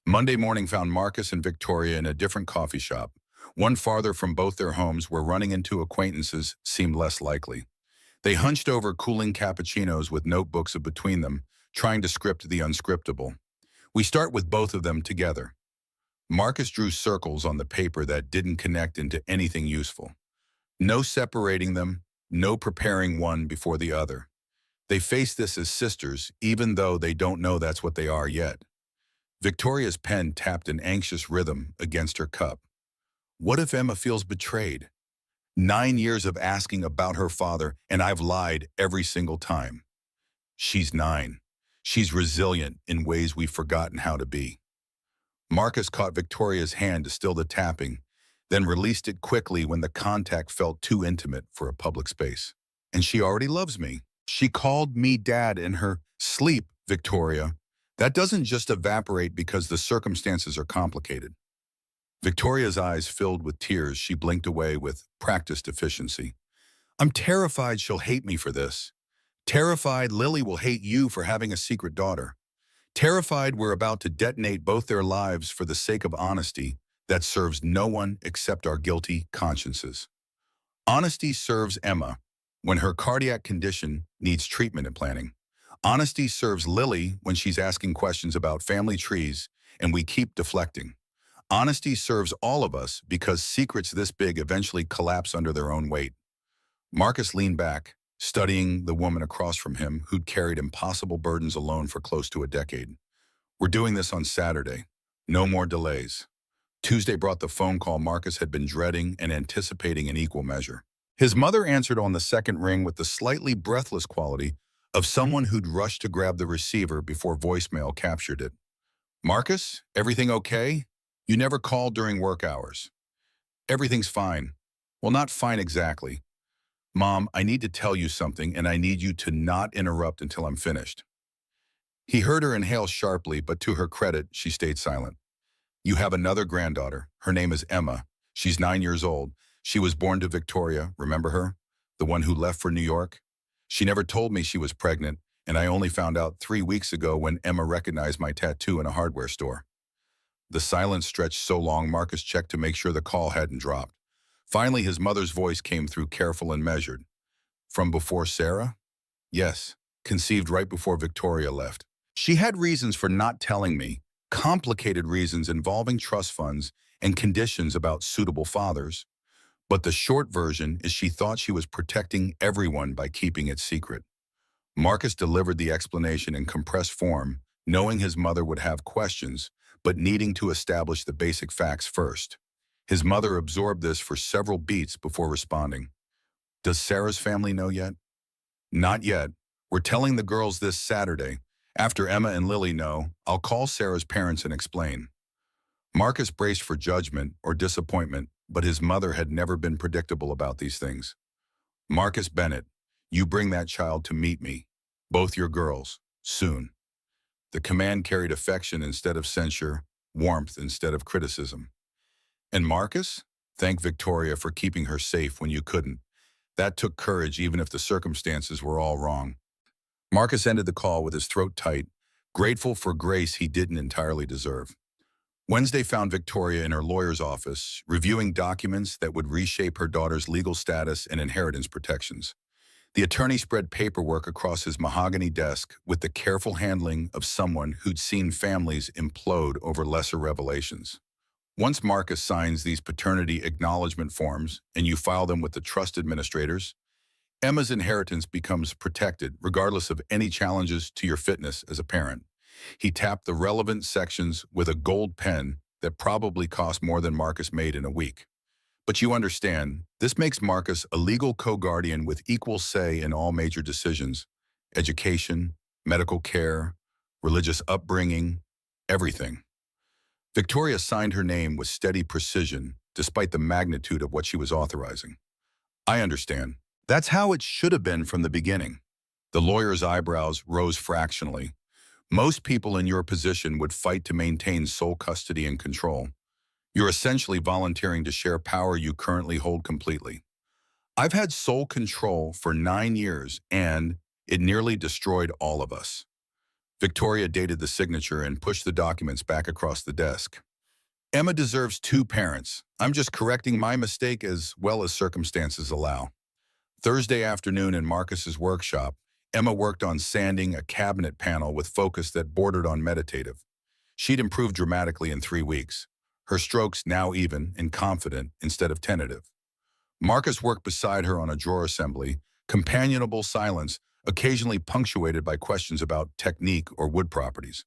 [SPEAKER 1] Monday morning found Marcus and Victoria in a different coffee shop, one farther from both their homes where running into acquaintances seemed less likely. They hunched over cooling cappuccinos with notebooks between them, trying to script the unscriptable. We start with both of them together. Marcus drew circles on the paper that didn't connect into anything useful. No separating them, no preparing one before the other. They face this as sisters, even though they don't know that's what they are yet. Victoria's pen tapped an anxious rhythm against her cup. What if Emma feels betrayed? 9 years of asking about her father, and I've lied every single time. She's 9. She's resilient in ways we've forgotten how to be. Marcus caught Victoria's hand to still the tapping, then released it quickly when the contact felt too intimate for a public space. And she already loves me. She called me dad in her sleep, Victoria. That doesn't just evaporate because the circumstances are complicated. Victoria's eyes filled with tears. She blinked away with practiced efficiency. I'm terrified she'll hate me for this. Terrified Lily will hate you for having a secret daughter. Terrified we're about to detonate both their lives for the sake of honesty that serves no one except our guilty consciences. Honesty serves Emma when her cardiac condition needs treatment and planning. Honesty serves Lily when she's asking questions about family trees and we keep deflecting. Honesty serves all of us because secrets this big eventually collapse under their own weight. Marcus leaned back, studying the woman across from him who'd carried impossible burdens alone for close to a decade. We're doing this on Saturday. No more delays. Tuesday brought the phone call Marcus had been dreading and anticipating in equal measure. His mother answered on the second ring with the slightly breathless quality of someone who'd rushed to grab the receiver before voicemail captured it. Marcus, everything okay? You never called during work hours. Everything's fine. Well, not fine exactly. Mom, I need to tell you something, and I need you to not interrupt until I'm finished. He heard her inhale sharply, but to her credit, she stayed silent. You have another granddaughter. Her name is Emma. She's 9 years old. She was born to Victoria, remember her? The one who left for New York? She never told me she was pregnant, and I only found out 3 weeks ago when Emma recognized my tattoo in a hardware store. The silence stretched so long Marcus checked to make sure the call hadn't dropped. Finally, his mother's voice came through, careful and measured. From before Sarah? Yes, conceived right before Victoria left. She had reasons for not telling me, complicated reasons involving trust funds and conditions about suitable fathers. But the short version is she thought she was protecting everyone by keeping it secret. Marcus delivered the explanation in compressed form, knowing his mother would have questions, but needing to establish the basic facts first. His mother absorbed this for several beats before responding. Does Sarah's family know yet? Not yet. We're telling the girls this Saturday. After Emma and Lily know, I'll call Sarah's parents and explain. Marcus braced for judgment or disappointment, but his mother had never been predictable about these things. Marcus Bennett, you bring that child to meet me. Both your girls. Soon. The command carried affection instead of censure, warmth instead of criticism. And Marcus? Thank Victoria for keeping her safe when you couldn't. That took courage even if the circumstances were all wrong. Marcus ended the call with his throat tight, grateful for grace he didn't entirely deserve. Wednesday found Victoria in her lawyer's office, reviewing documents that would reshape her daughter's legal status and inheritance protections. The attorney spread paperwork across his mahogany desk with the careful handling of someone who'd seen families implode over lesser revelations. Once Marcus signs these paternity acknowledgement forms and you file them with the trust administrators, Emma's inheritance becomes protected regardless of any challenges to your fitness as a parent. He tapped the relevant sections with a gold pen that probably cost more than Marcus made in a week. But you understand, this makes Marcus a legal co-guardian with equal say in all major decisions: education, medical care, religious upbringing, everything. Victoria signed her name with steady precision, despite the magnitude of what she was authorizing. I understand. That's how it should have been from the beginning. The lawyer's eyebrows rose fractionally. Most people in your position would fight to maintain sole custody and control. You're essentially volunteering to share power you currently hold completely. I've had sole control for 9 years, and it nearly destroyed all of us. Victoria dated the signature and pushed the documents back across the desk. Emma deserves 2 parents. I'm just correcting my mistake as well as circumstances allow. Thursday afternoon in Marcus's workshop, Emma worked on sanding a cabinet panel with focus that bordered on meditative. She'd improved dramatically in 3 weeks, her strokes now even and confident instead of tentative. Marcus worked beside her on a drawer assembly, companionable silence, occasionally punctuated by questions about technique or wood properties.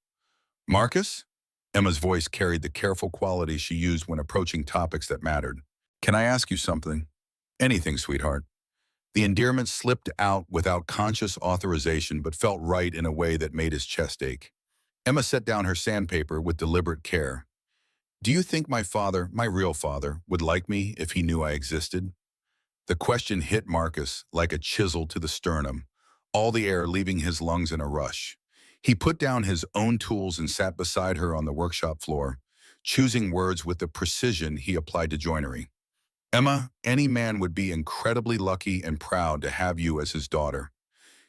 [SPEAKER 1] Marcus? Emma's voice carried the careful quality she used when approaching topics that mattered. Can I ask you something? Anything, sweetheart. The endearment slipped out without conscious authorization but felt right in a way that made his chest ache. Emma set down her sandpaper with deliberate care. Do you think my father, my real father, would like me if he knew I existed? The question hit Marcus like a chisel to the sternum, all the air leaving his lungs in a rush. He put down his own tools and sat beside her on the workshop floor, choosing words with the precision he applied to joinery. Emma, any man would be incredibly lucky and proud to have you as his daughter.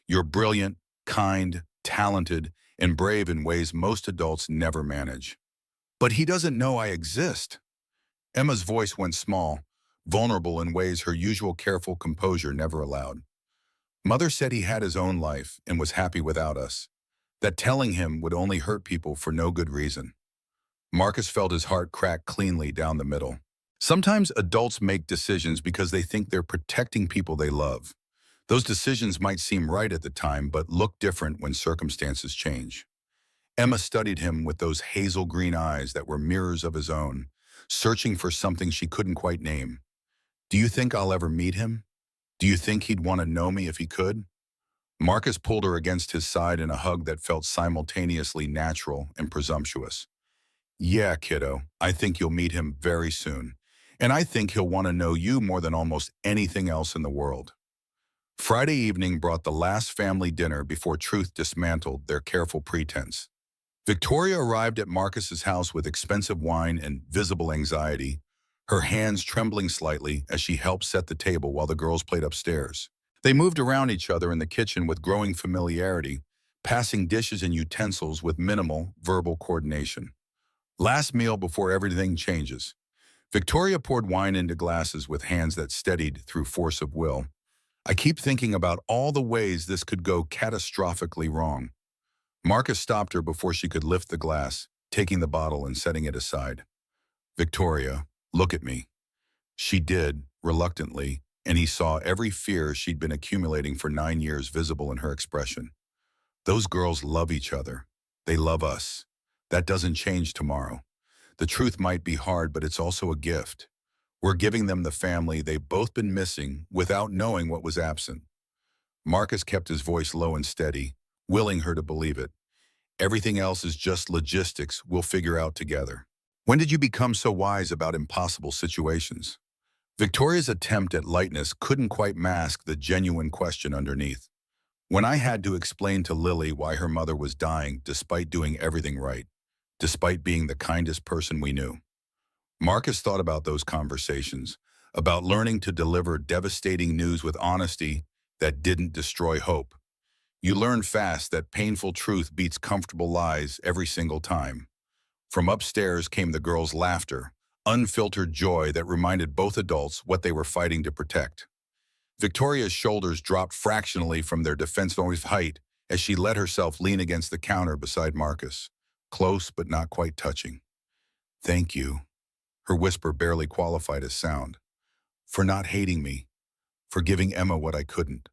[SPEAKER 1] You're brilliant, kind, talented, and brave in ways most adults never manage. But he doesn't know I exist. Emma's voice went small, vulnerable in ways her usual careful composure never allowed. Mother said he had his own life and was happy without us, that telling him would only hurt people for no good reason. Marcus felt his heart crack cleanly down the middle. Sometimes adults make decisions because they think they're protecting people they love. Those decisions might seem right at the time, but look different when circumstances change. Emma studied him with those hazel green eyes that were mirrors of his own, searching for something she couldn't quite name. Do you think I'll ever meet him? Do you think he'd want to know me if he could? Marcus pulled her against his side in a hug that felt simultaneously natural and presumptuous. Yeah, kiddo, I think you'll meet him very soon. And I think he'll want to know you more than almost anything else in the world. Friday evening brought the last family dinner before Truth dismantled their careful pretense. Victoria arrived at Marcus's house with expensive wine and visible anxiety, her hands trembling slightly as she helped set the table while the girls played upstairs. They moved around each other in the kitchen with growing familiarity, passing dishes and utensils with minimal verbal coordination. Last meal before everything changes. Victoria poured wine into glasses with hands that steadied through force of will. I keep thinking about all the ways this could go catastrophically wrong. Marcus stopped her before she could lift the glass, taking the bottle and setting it aside. Victoria, look at me. She did, reluctantly, and he saw every fear she'd been accumulating for 9 years visible in her expression. Those girls love each other. They love us. That doesn't change tomorrow. The truth might be hard, but it's also a gift. We're giving them the family they've both been missing without knowing what was absent. Marcus kept his voice low and steady, willing her to believe it. Everything else is just logistics we'll figure out together. When did you become so wise about impossible situations? Victoria's attempt at lightness couldn't quite mask the genuine question underneath. When I had to explain to Lily why her mother was dying despite doing everything right, despite being the kindest person we knew. Marcus thought about those conversations, about learning to deliver devastating news with honesty that didn't destroy hope. You learn fast that painful truth beats comfortable lies every single time. From upstairs came the girls' laughter, unfiltered joy that reminded both adults what they were fighting to protect. Victoria's shoulders dropped fractionally from their defensive height as she let herself lean against the counter beside Marcus, close but not quite touching. Thank you. Her whisper barely qualified as sound. For not hating me, for giving Emma what I couldn't,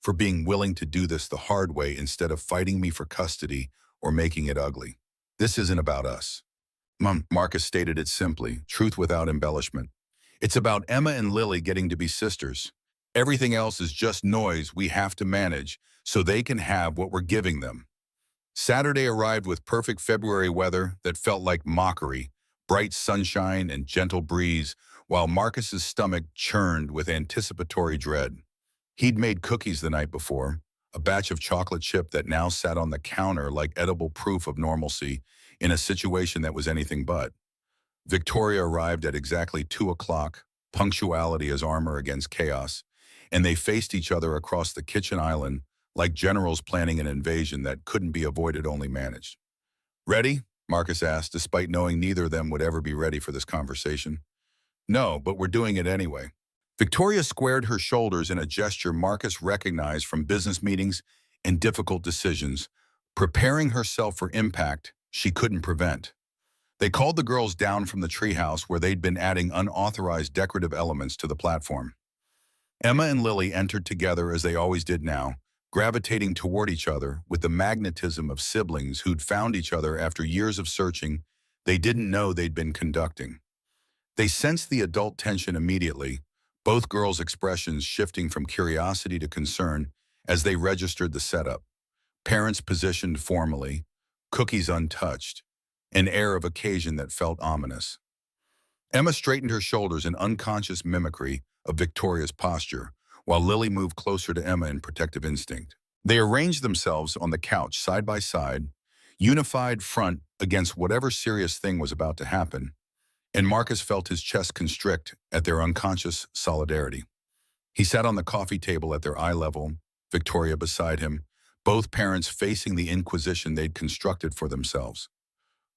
[SPEAKER 1] for being willing to do this the hard way instead of fighting me for custody or making it ugly. This isn't about us. Mom, Marcus stated it simply, truth without embellishment. It's about Emma and Lily getting to be sisters. Everything else is just noise we have to manage so they can have what we're giving them. Saturday arrived with perfect February weather that felt like mockery, bright sunshine and gentle breeze, while Marcus's stomach churned with anticipatory dread. He'd made cookies the night before, a batch of chocolate chip that now sat on the counter like edible proof of normalcy in a situation that was anything but. Victoria arrived at exactly 2 o'clock, punctuality as armor against chaos, and they faced each other across the kitchen island like generals planning an invasion that couldn't be avoided, only managed. Ready? Marcus asked, despite knowing neither of them would ever be ready for this conversation. No, but we're doing it anyway. Victoria squared her shoulders in a gesture Marcus recognized from business meetings and difficult decisions, preparing herself for impact she couldn't prevent. They called the girls down from the treehouse where they'd been adding unauthorized decorative elements to the platform. Emma and Lily entered together as they always did now, gravitating toward each other with the magnetism of siblings who'd found each other after years of searching they didn't know they'd been conducting. They sensed the adult tension immediately, both girls' expressions shifting from curiosity to concern as they registered the setup. Parents positioned formally, cookies untouched, an air of occasion that felt ominous. Emma straightened her shoulders in unconscious mimicry of Victoria's posture, while Lily moved closer to Emma in protective instinct. They arranged themselves on the couch side by side, unified front against whatever serious thing was about to happen, and Marcus felt his chest constrict at their unconscious solidarity. He sat on the coffee table at their eye level, Victoria beside him, both parents facing the inquisition they'd constructed for themselves.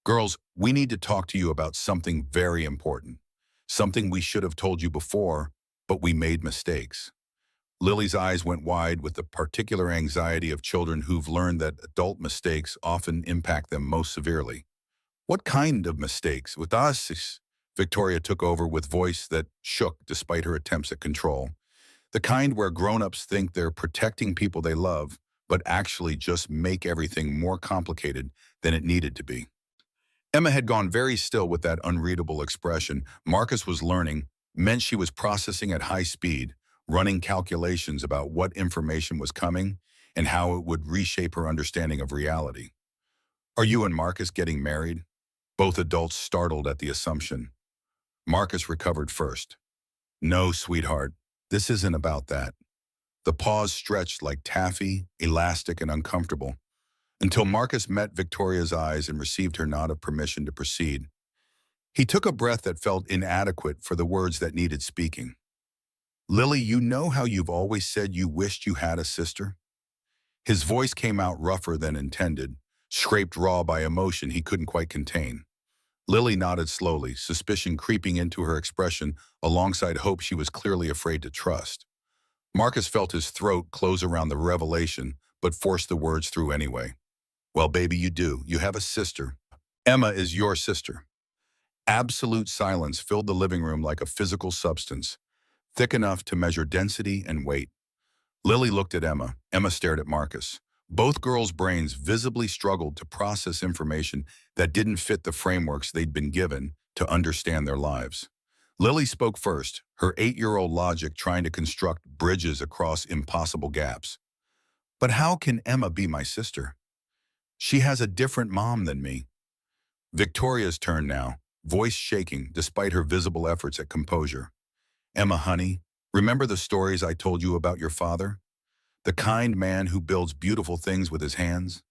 [SPEAKER 1] Girls, we need to talk to you about something very important. Something we should have told you before, but we made mistakes. Lily's eyes went wide with the particular anxiety of children who've learned that adult mistakes often impact them most severely. What kind of mistakes? With us, Victoria took over with voice that shook despite her attempts at control. The kind where grown-ups think they're protecting people they love, but actually just make everything more complicated than it needed to be. Emma had gone very still with that unreadable expression Marcus was learning meant she was processing at high speed, running calculations about what information was coming and how it would reshape her understanding of reality. Are you and Marcus getting married? Both adults startled at the assumption. Marcus recovered first. No, sweetheart, this isn't about that. The pause stretched like taffy, elastic and uncomfortable, until Marcus met Victoria's eyes and received her nod of permission to proceed. He took a breath that felt inadequate for the words that needed speaking. Lily, you know how you've always said you wished you had a sister? His voice came out rougher than intended, scraped raw by emotion he couldn't quite contain. Lily nodded slowly, suspicion creeping into her expression alongside hope she was clearly afraid to trust. Marcus felt his throat close around the revelation, but forced the words through anyway. Well, baby, you do. You have a sister. Emma is your sister. Absolute silence filled the living room like a physical substance, thick enough to measure density and weight. Lily looked at Emma. Emma stared at Marcus. Both girls' brains visibly struggled to process information that didn't fit the frameworks they'd been given to understand their lives. Lily spoke first, her 8-year-old logic trying to construct bridges across impossible gaps. But how can Emma be my sister? She has a different mom than me. Victoria's turn now, voice shaking despite her visible efforts at composure. Emma, honey, remember the stories I told you about your father? The kind man who builds beautiful things with his hands?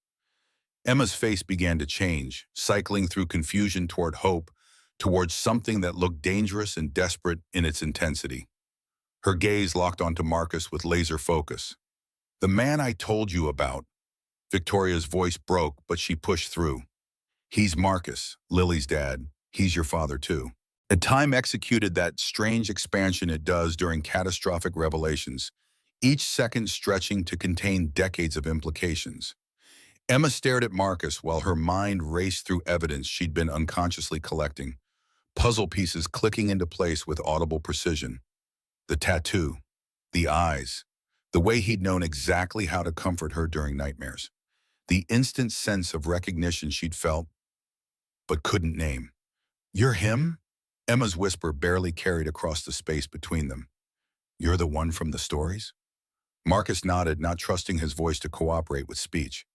[SPEAKER 1] Emma's face began to change, cycling through confusion toward hope, towards something that looked dangerous and desperate in its intensity. Her gaze locked onto Marcus with laser focus. The man I told you about. Victoria's voice broke, but she pushed through. He's Marcus, Lily's dad. He's your father too. And time executed that strange expansion it does during catastrophic revelations, each second stretching to contain decades of implications. Emma stared at Marcus while her mind raced through evidence she'd been unconsciously collecting. puzzle pieces clicking into place with audible precision. The tattoo, the eyes, the way he'd known exactly how to comfort her during nightmares. The instant sense of recognition she'd felt, but couldn't name. "You're him?" Emma's whisper barely carried across the space between them. "You're the one from the stories?" Marcus nodded, not trusting his voice to cooperate with speech.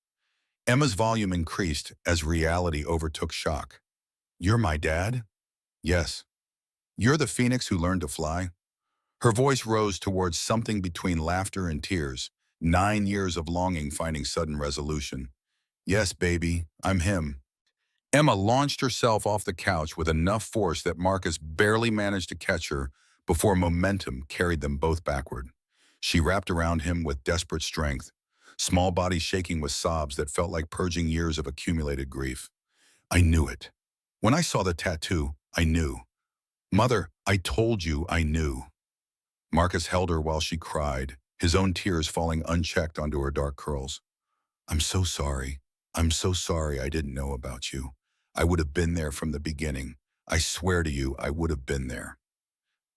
[SPEAKER 1] Emma's volume increased as reality overtook shock. "You're my dad?" "Yes." "You're the phoenix who learned to fly?" Her voice rose towards something between laughter and tears, 9 years of longing finding sudden resolution. "Yes, baby, I'm him." Emma launched herself off the couch with enough force that Marcus barely managed to catch her before momentum carried them both backward. She wrapped around him with desperate strength, small body shaking with sobs that felt like purging years of accumulated grief. "I knew it. When I saw the tattoo, I knew. Mother, I told you I knew." Marcus held her while she cried, his own tears falling unchecked onto her dark curls. "I'm so sorry. I'm so sorry I didn't know about you. I would have been there from the beginning. I swear to you, I would have been there."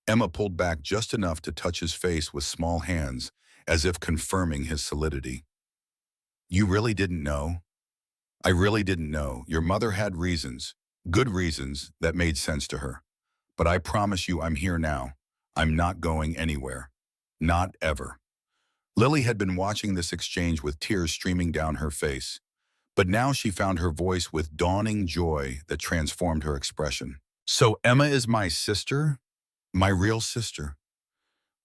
[SPEAKER 1] Emma pulled back just enough to touch his face with small hands, as if confirming his solidity. "You really didn't know?" "I really didn't know. Your mother had reasons, good reasons, that made sense to her. But I promise you I'm here now. I'm not going anywhere. Not ever." Lily had been watching this exchange with tears streaming down her face, but now she found her voice with dawning joy that transformed her expression. "So Emma is my sister? My real sister?"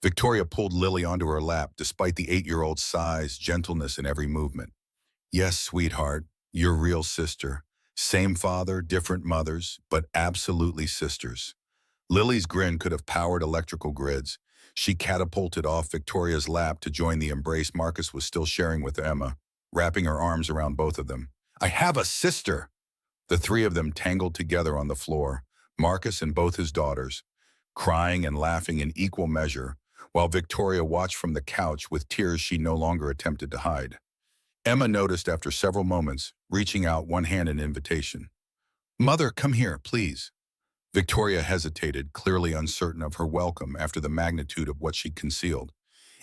[SPEAKER 1] Victoria pulled Lily onto her lap despite the 8-year-old's size, gentleness in every movement. "Yes, sweetheart, your real sister. Same father, different mothers, but absolutely sisters." Lily's grin could have powered electrical grids. She catapulted off Victoria's lap to join the embrace Marcus was still sharing with Emma, wrapping her arms around both of them. "I have a sister!" The three of them tangled together on the floor, Marcus and both his daughters, crying and laughing in equal measure, while Victoria watched from the couch with tears she no longer attempted to hide. Emma noticed after several moments, reaching out one hand in invitation. "Mother, come here, please." Victoria hesitated, clearly uncertain of her welcome after the magnitude of what she concealed.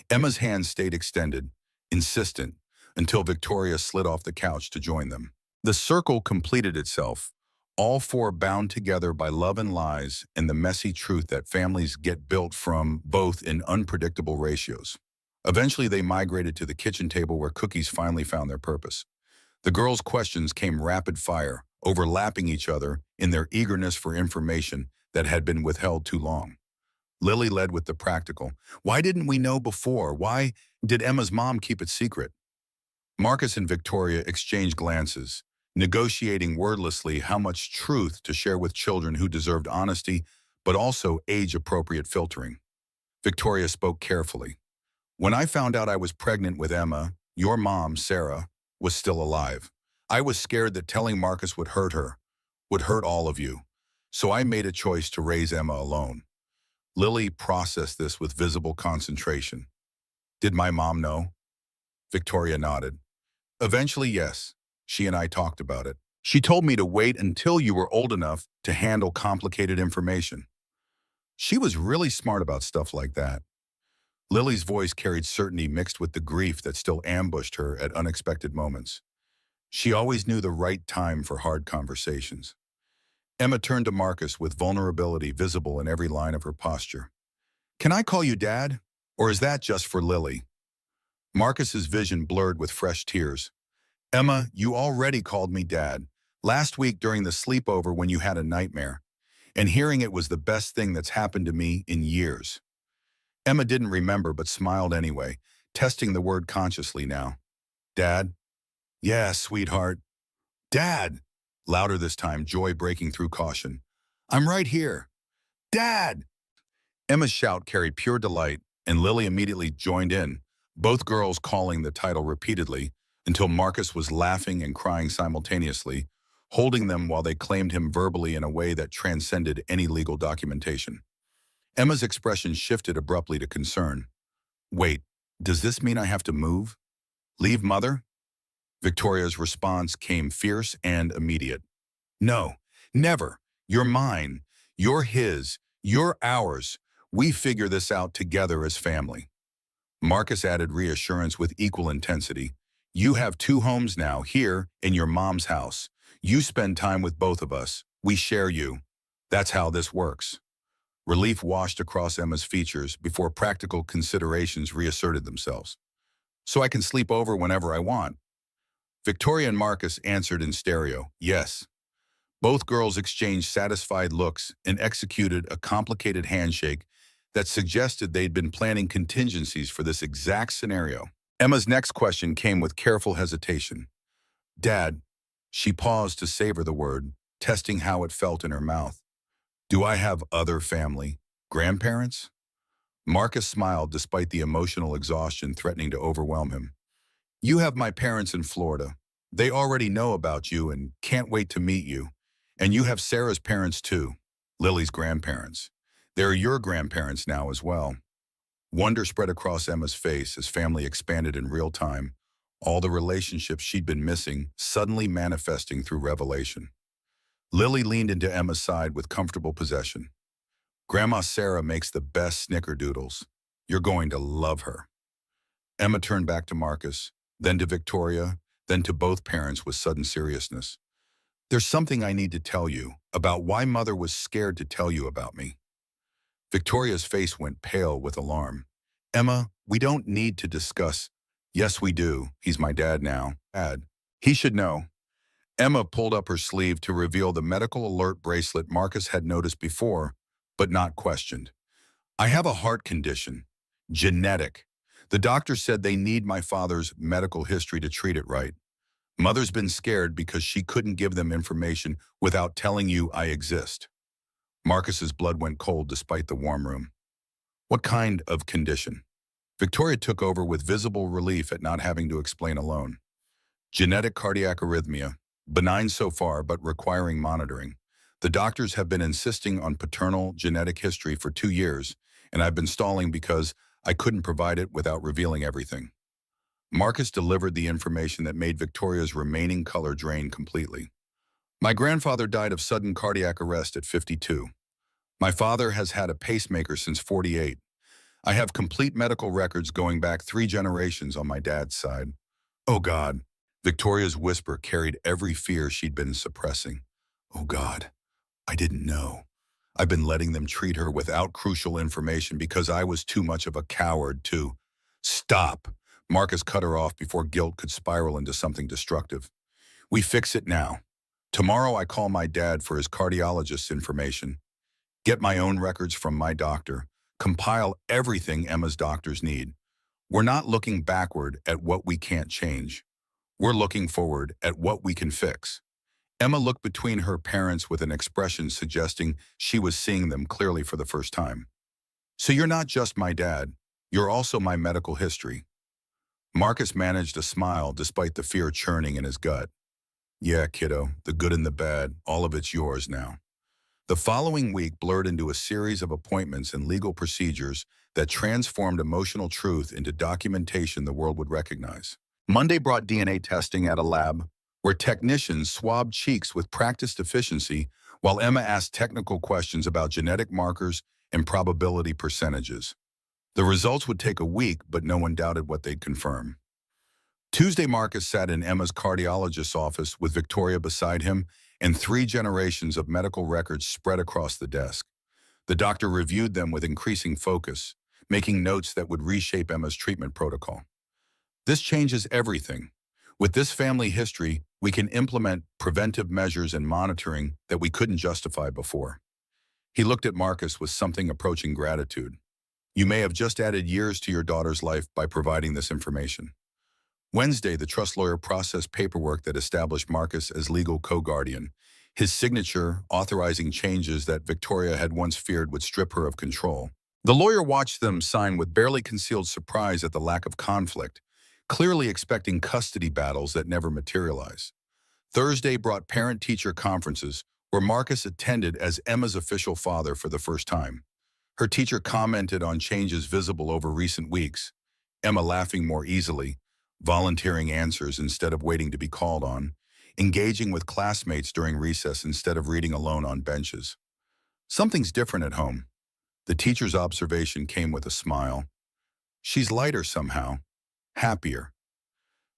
[SPEAKER 1] Emma's hand stayed extended, insistent, until Victoria slid off the couch to join them. The circle completed itself, all four bound together by love and lies and the messy truth that families get built from both in unpredictable ratios. Eventually, they migrated to the kitchen table where cookies finally found their purpose. The girls' questions came rapid fire, overlapping each other in their eagerness for information that had been withheld too long. Lily led with the practical. "Why didn't we know before? Why did Emma's mom keep it secret?" Marcus and Victoria exchanged glances, negotiating wordlessly how much truth to share with children who deserved honesty, but also age-appropriate filtering. Victoria spoke carefully. "When I found out I was pregnant with Emma, your mom, Sarah, was still alive. I was scared that telling Marcus would hurt her, would hurt all of you. So I made a choice to raise Emma alone." Lily processed this with visible concentration. "Did my mom know?" Victoria nodded. "Eventually, yes. She and I talked about it. She told me to wait until you were old enough to handle complicated information. She was really smart about stuff like that." Lily's voice carried certainty mixed with the grief that still ambushed her at unexpected moments. She always knew the right time for hard conversations. Emma turned to Marcus with vulnerability visible in every line of her posture. "Can I call you Dad? Or is that just for Lily?" Marcus's vision blurred with fresh tears. "Emma, you already called me Dad, last week during the sleepover when you had a nightmare, and hearing it was the best thing that's happened to me in years." Emma didn't remember but smiled anyway, testing the word consciously now. "Dad?" "Yeah, sweetheart." "Dad!" Louder this time, joy breaking through caution. "I'm right here." "Dad!" Emma's shout carried pure delight, and Lily immediately joined in, both girls calling the title repeatedly until Marcus was laughing and crying simultaneously, holding them while they claimed him verbally in a way that transcended any legal documentation. Emma's expression shifted abruptly to concern. "Wait, does this mean I have to move? Leave Mother?" Victoria's response came fierce and immediate. "No, never. You're mine. You're his, you're ours. We figure this out together as family. Marcus added reassurance with equal intensity. You have two homes now, here in your mom's house. You spend time with both of us. We share you. That's how this works. Relief washed across Emma's features before practical considerations reasserted themselves. So I can sleep over whenever I want. Victoria and Marcus answered in stereo, yes. Both girls exchanged satisfied looks and executed a complicated handshake that suggested they'd been planning contingencies for this exact scenario. Emma's next question came with careful hesitation. Dad, she paused to savor the word, testing how it felt in her mouth. Do I have other family? Grandparents? Marcus smiled despite the emotional exhaustion threatening to overwhelm him. You have my parents in Florida. They already know about you and can't wait to meet you. And you have Sarah's parents too, Lily's grandparents. They're your grandparents now as well. Wonder spread across Emma's face as family expanded in real time, all the relationships she'd been missing suddenly manifesting through revelation. Lily leaned into Emma's side with comfortable possession. Grandma Sarah makes the best snickerdoodles. You're going to love her. Emma turned back to Marcus, then to Victoria, then to both parents with sudden seriousness. There's something I need to tell you about why Mother was scared to tell you about me. Victoria's face went pale with alarm. Emma, we don't need to discuss. Yes, we do. He's my dad now. Dad. He should know. Emma pulled up her sleeve to reveal the medical alert bracelet Marcus had noticed before, but not questioned. I have a heart condition. Genetic. The doctor said they need my father's medical history to treat it right. Mother's been scared because she couldn't give them information without telling you I exist. Marcus's blood went cold despite the warm room. What kind of condition? Victoria took over with visible relief at not having to explain alone. Genetic cardiac arrhythmia. Benign so far, but requiring monitoring. The doctors have been insisting on paternal genetic history for 2 years, and I've been stalling because I couldn't provide it without revealing everything. Marcus delivered the information that made Victoria's remaining color drain completely. My grandfather died of sudden cardiac arrest at 52. My father has had a pacemaker since 48. I have complete medical records going back 3 generations on my dad's side. Oh God. Victoria's whisper carried every fear she'd been suppressing. Oh God, I didn't know. I've been letting them treat her without crucial information because I was too much of a coward to... Stop! Marcus cut her off before guilt could spiral into something destructive. We fix it now. Tomorrow I call my dad for his cardiologist's information. Get my own records from my doctor. Compile everything Emma's doctors need. We're not looking backward at what we can't change. We're looking forward at what we can fix. Emma looked between her parents with an expression suggesting she was seeing them clearly for the first time. So you're not just my dad, you're also my medical history. Marcus managed a smile despite the fear churning in his gut. Yeah, kiddo, the good and the bad, all of it's yours now. The following week blurred into a series of appointments and legal procedures that transformed emotional truth into documentation the world would recognize. Monday brought DNA testing at a lab where technicians swabbed cheeks with practiced efficiency while Emma asked technical questions about genetic markers and probability percentages. The results would take a week, but no one doubted what they'd confirm. Tuesday, Marcus sat in Emma's cardiologist's office with Victoria beside him and 3 generations of medical records spread across the desk. The doctor reviewed them with increasing focus, making notes that would reshape Emma's treatment protocol. This changes everything. With this family history, we can implement preventive measures and monitoring that we couldn't justify before. He looked at Marcus with something approaching gratitude. You may have just added years to your daughter's life by providing this information. Wednesday, the trust lawyer processed paperwork that established Marcus as legal co-guardian, his signature authorizing changes that Victoria had once feared would strip her of control. The lawyer watched them sign with barely concealed surprise at the lack of conflict, clearly expecting custody battles that never materialize. Thursday brought parent-teacher conferences where Marcus attended as Emma's official father for the first time. Her teacher commented on changes visible over recent weeks, Emma laughing more easily, volunteering answers instead of waiting to be called on, engaging with classmates during recess instead of reading alone on benches. Something's different at home. The teacher's observation came with a smile. She's lighter somehow, happier.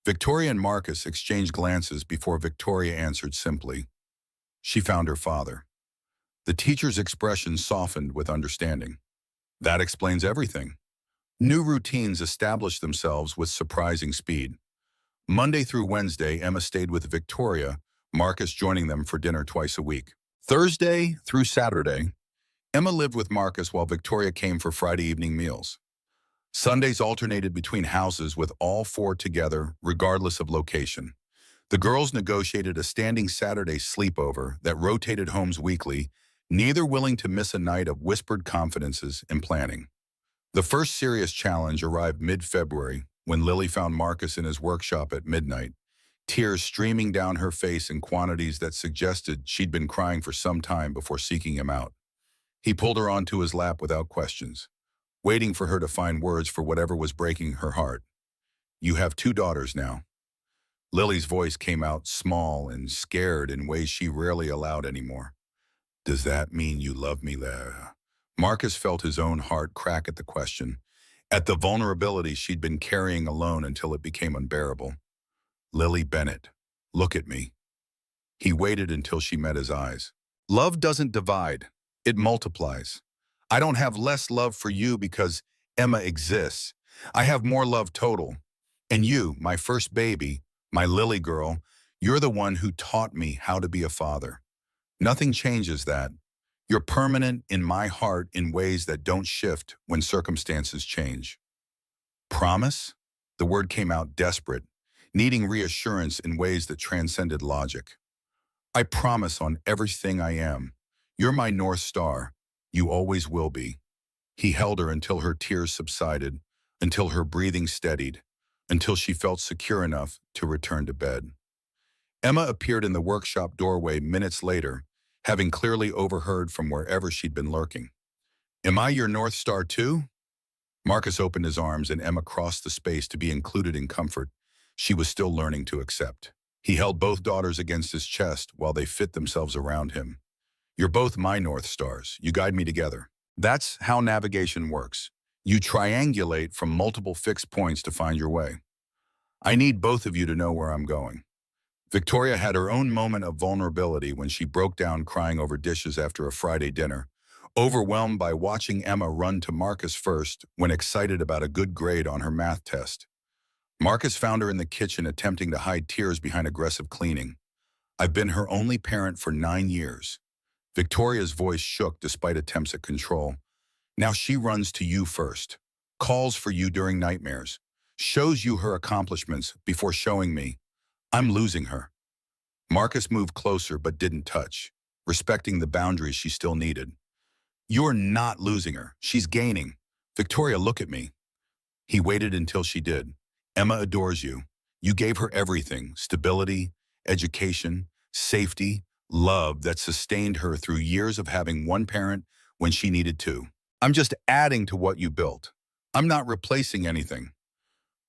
[SPEAKER 1] Victoria and Marcus exchanged glances before Victoria answered simply. She found her father. The teacher's expression softened with understanding. That explains everything. New routines established themselves with surprising speed. Monday through Wednesday, Emma stayed with Victoria, Marcus joining them for dinner twice a week. Thursday through Saturday, Emma lived with Marcus while Victoria came for Friday evening meals. Sundays alternated between houses with all four together, regardless of location. The girls negotiated a standing Saturday sleepover that rotated homes weekly, neither willing to miss a night of whispered confidences and planning. The first serious challenge arrived mid-February when Lily found Marcus in his workshop at midnight, tears streaming down her face in quantities that suggested she'd been crying for some time before seeking him out. He pulled her onto his lap without questions, waiting for her to find words for whatever was breaking her heart. "You have two daughters now." Lily's voice came out small and scared in ways she rarely allowed anymore. "Does that mean you love me, Lara?" Marcus felt his own heart crack at the question, at the vulnerability she'd been carrying alone until it became unbearable. "Lily Bennett, look at me." He waited until she met his eyes. "Love doesn't divide, it multiplies. I don't have less love for you because Emma exists. I have more love total. And you, my first baby, my Lily girl, you're the one who taught me how to be a father. Nothing changes that. You're permanent in my heart in ways that don't shift when circumstances change." Promise? The word came out desperate, needing reassurance in ways that transcended logic. "I promise on everything I am. You're my North Star. You always will be." He held her until her tears subsided, until her breathing steadied, until she felt secure enough to return to bed. Emma appeared in the workshop doorway minutes later, having clearly overheard from wherever she'd been lurking. "Am I your North Star too?" Marcus opened his arms and Emma crossed the space to be included in comfort she was still learning to accept. He held both daughters against his chest while they fit themselves around him. "You're both my North Stars. You guide me together." That's how navigation works. You triangulate from multiple fixed points to find your way. "I need both of you to know where I'm going." Victoria had her own moment of vulnerability when she broke down crying over dishes after a Friday dinner, overwhelmed by watching Emma run to Marcus first when excited about a good grade on her math test. Marcus found her in the kitchen attempting to hide tears behind aggressive cleaning. "I've been her only parent for 9 years. Victoria's voice shook despite attempts at control. "Now she runs to you first, calls for you during nightmares, shows you her accomplishments before showing me. I'm losing her." Marcus moved closer but didn't touch, respecting the boundaries she still needed. "You're not losing her. She's gaining. Victoria, look at me." He waited until she did. "Emma adores you. You gave her everything, stability, education, safety, love that sustained her through years of having one parent when she needed two. I'm just adding to what you built. I'm not replacing anything."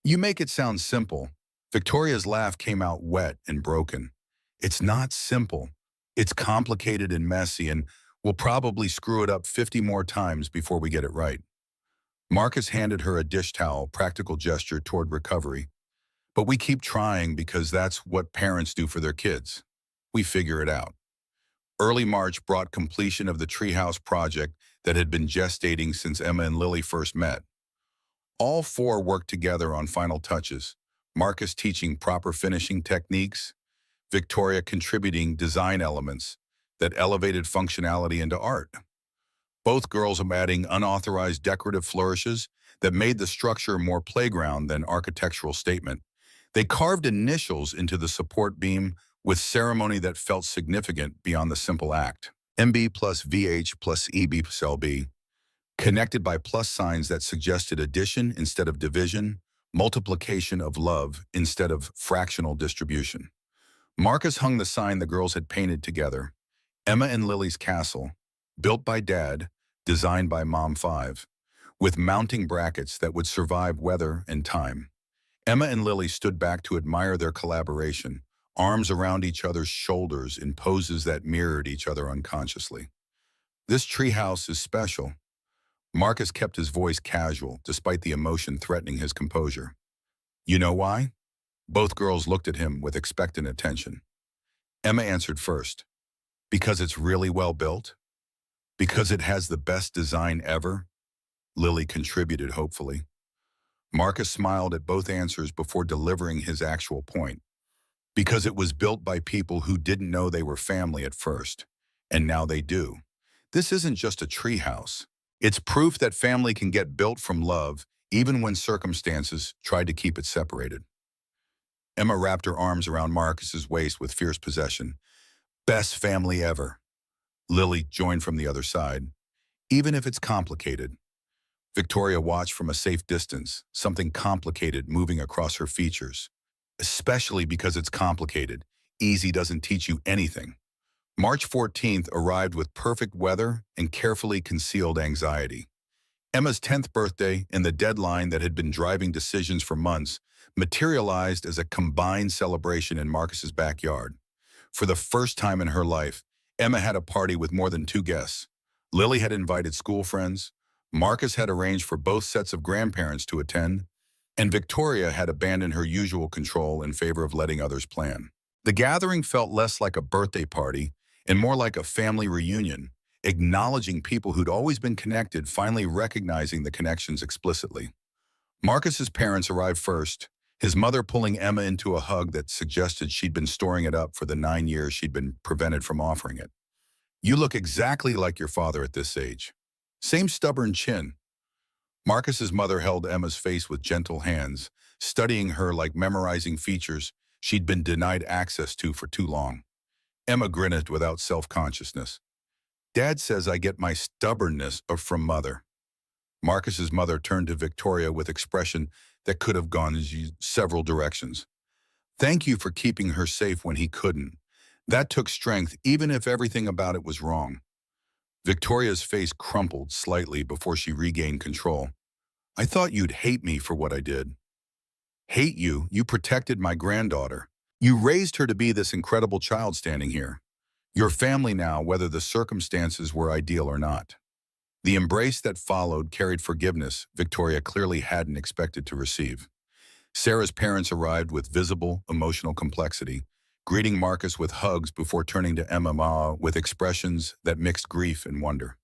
[SPEAKER 1] "You make it sound simple." Victoria's laugh came out wet and broken. "It's not simple. It's complicated and messy, and we'll probably screw it up 50 more times before we get it right." Marcus handed her a dish towel, practical gesture toward recovery. "But we keep trying because that's what parents do for their kids. We figure it out." Early March brought completion of the treehouse project that had been gestating since Emma and Lily first met. All four worked together on final touches, Marcus teaching proper finishing techniques, Victoria contributing design elements that elevated functionality into art. Both girls are adding unauthorized decorative flourishes that made the structure more playground than architectural statement. They carved initials into the support beam with ceremony that felt significant beyond the simple act. MB plus VH plus EB plus LB, connected by plus signs that suggested addition instead of division, multiplication of love instead of fractional distribution. Marcus hung the sign the girls had painted together, Emma and Lily's castle, built by Dad, designed by Mom 5, with mounting brackets that would survive weather and time. Emma and Lily stood back to admire their collaboration, arms around each other's shoulders in poses that mirrored each other unconsciously. This treehouse is special. Marcus kept his voice casual, despite the emotion threatening his composure. You know why? Both girls looked at him with expectant attention. Emma answered first. Because it's really well built? Because it has the best design ever? Lily contributed hopefully. Marcus smiled at both answers before delivering his actual point. Because it was built by people who didn't know they were family at first, and now they do. This isn't just a treehouse. It's proof that family can get built from love, even when circumstances tried to keep it separated. Emma wrapped her arms around Marcus's waist with fierce possession. Best family ever. Lily joined from the other side. Even if it's complicated. Victoria watched from a safe distance, something complicated moving across her features. Especially because it's complicated. Easy doesn't teach you anything. March 14th arrived with perfect weather and carefully concealed anxiety. Emma's 10th birthday and the deadline that had been driving decisions for months materialized as a combined celebration in Marcus's backyard. For the first time in her life, Emma had a party with more than 2 guests. Lily had invited school friends, Marcus had arranged for both sets of grandparents to attend, and Victoria had abandoned her usual control in favor of letting others plan. The gathering felt less like a birthday party and more like a family reunion, acknowledging people who'd always been connected, finally recognizing the connections explicitly. Marcus's parents arrived first, his mother pulling Emma into a hug that suggested she'd been storing it up for the 9 years she'd been prevented from offering it. You look exactly like your father at this age. Same stubborn chin. Marcus's mother held Emma's face with gentle hands, studying her like memorizing features she'd been denied access to for too long. Emma grinted without self-consciousness. Dad says I get my stubbornness from mother. Marcus's mother turned to Victoria with expression that could have gone several directions. Thank you for keeping her safe when he couldn't. That took strength, even if everything about it was wrong. Victoria's face crumpled slightly before she regained control. I thought you'd hate me for what I did. Hate you? You protected my granddaughter. You raised her to be this incredible child standing here. Your family now, whether the circumstances were ideal or not. The embrace that followed carried forgiveness Victoria clearly hadn't expected to receive. Sarah's parents arrived with visible emotional complexity, greeting Marcus with hugs before turning to Emma with expressions that mixed grief and wonder.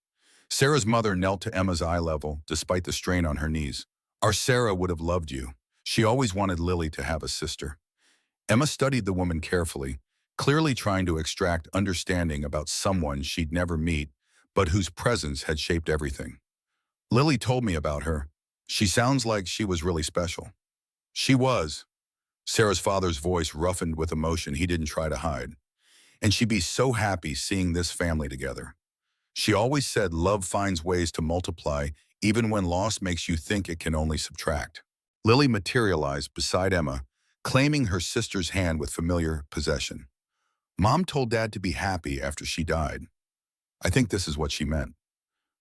[SPEAKER 1] Sarah's mother knelt to Emma's eye level, despite the strain on her knees. Our Sarah would have loved you. She always wanted Lily to have a sister. Emma studied the woman carefully, clearly trying to extract understanding about someone she'd never meet, but whose presence had shaped everything. Lily told me about her. She sounds like she was really special. She was. Sarah's father's voice roughened with emotion he didn't try to hide. And she'd be so happy seeing this family together. She always said love finds ways to multiply even when loss makes you think it can only subtract. Lily materialized beside Emma, claiming her sister's hand with familiar possession. Mom told Dad to be happy after she died. I think this is what she meant.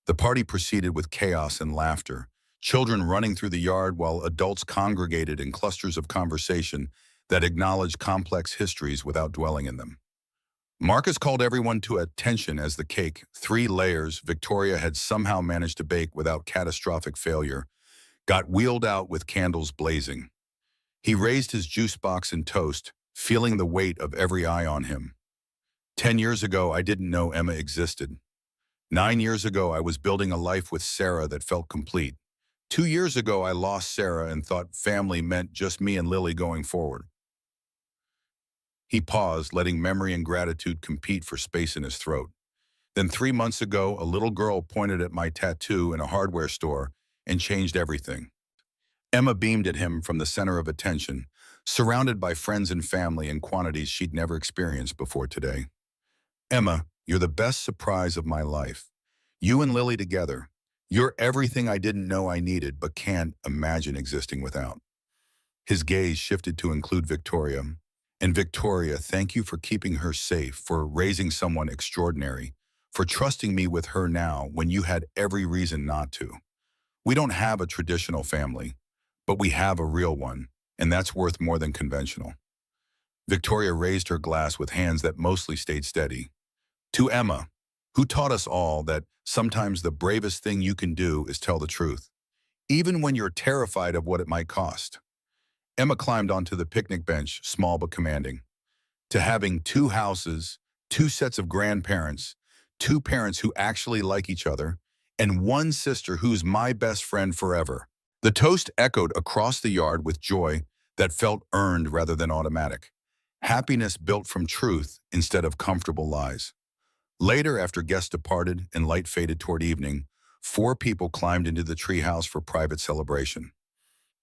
[SPEAKER 1] The party proceeded with chaos and laughter, children running through the yard while adults congregated in clusters of conversation that acknowledged complex histories without dwelling in them. Marcus called everyone to attention as the cake, 3 layers Victoria had somehow managed to bake without catastrophic failure, got wheeled out with candles blazing. He raised his juice box and toast, feeling the weight of every eye on him. 10 years ago, I didn't know Emma existed. 9 years ago, I was building a life with Sarah that felt complete. 2 years ago, I lost Sarah and thought family meant just me and Lily going forward. He paused, letting memory and gratitude compete for space in his throat. Then 3 months ago, a little girl pointed at my tattoo in a hardware store and changed everything. Emma beamed at him from the center of attention, surrounded by friends and family in quantities she'd never experienced before today. Emma, you're the best surprise of my life. You and Lily together. You're everything I didn't know I needed but can't imagine existing without. His gaze shifted to include Victoria. And Victoria, thank you for keeping her safe, for raising someone extraordinary, for trusting me with her now when you had every reason not to. We don't have a traditional family, but we have a real one, and that's worth more than conventional. Victoria raised her glass with hands that mostly stayed steady. To Emma, who taught us all that sometimes the bravest thing you can do is tell the truth, even when you're terrified of what it might cost. Emma climbed onto the picnic bench, small but commanding. To having two houses, two sets of grandparents, two parents who actually like each other, and one sister who's my best friend forever. The toast echoed across the yard with joy that felt earned rather than automatic. Happiness built from truth instead of comfortable lies. Later, after guests departed and light faded toward evening, four people climbed into the treehouse for private celebration.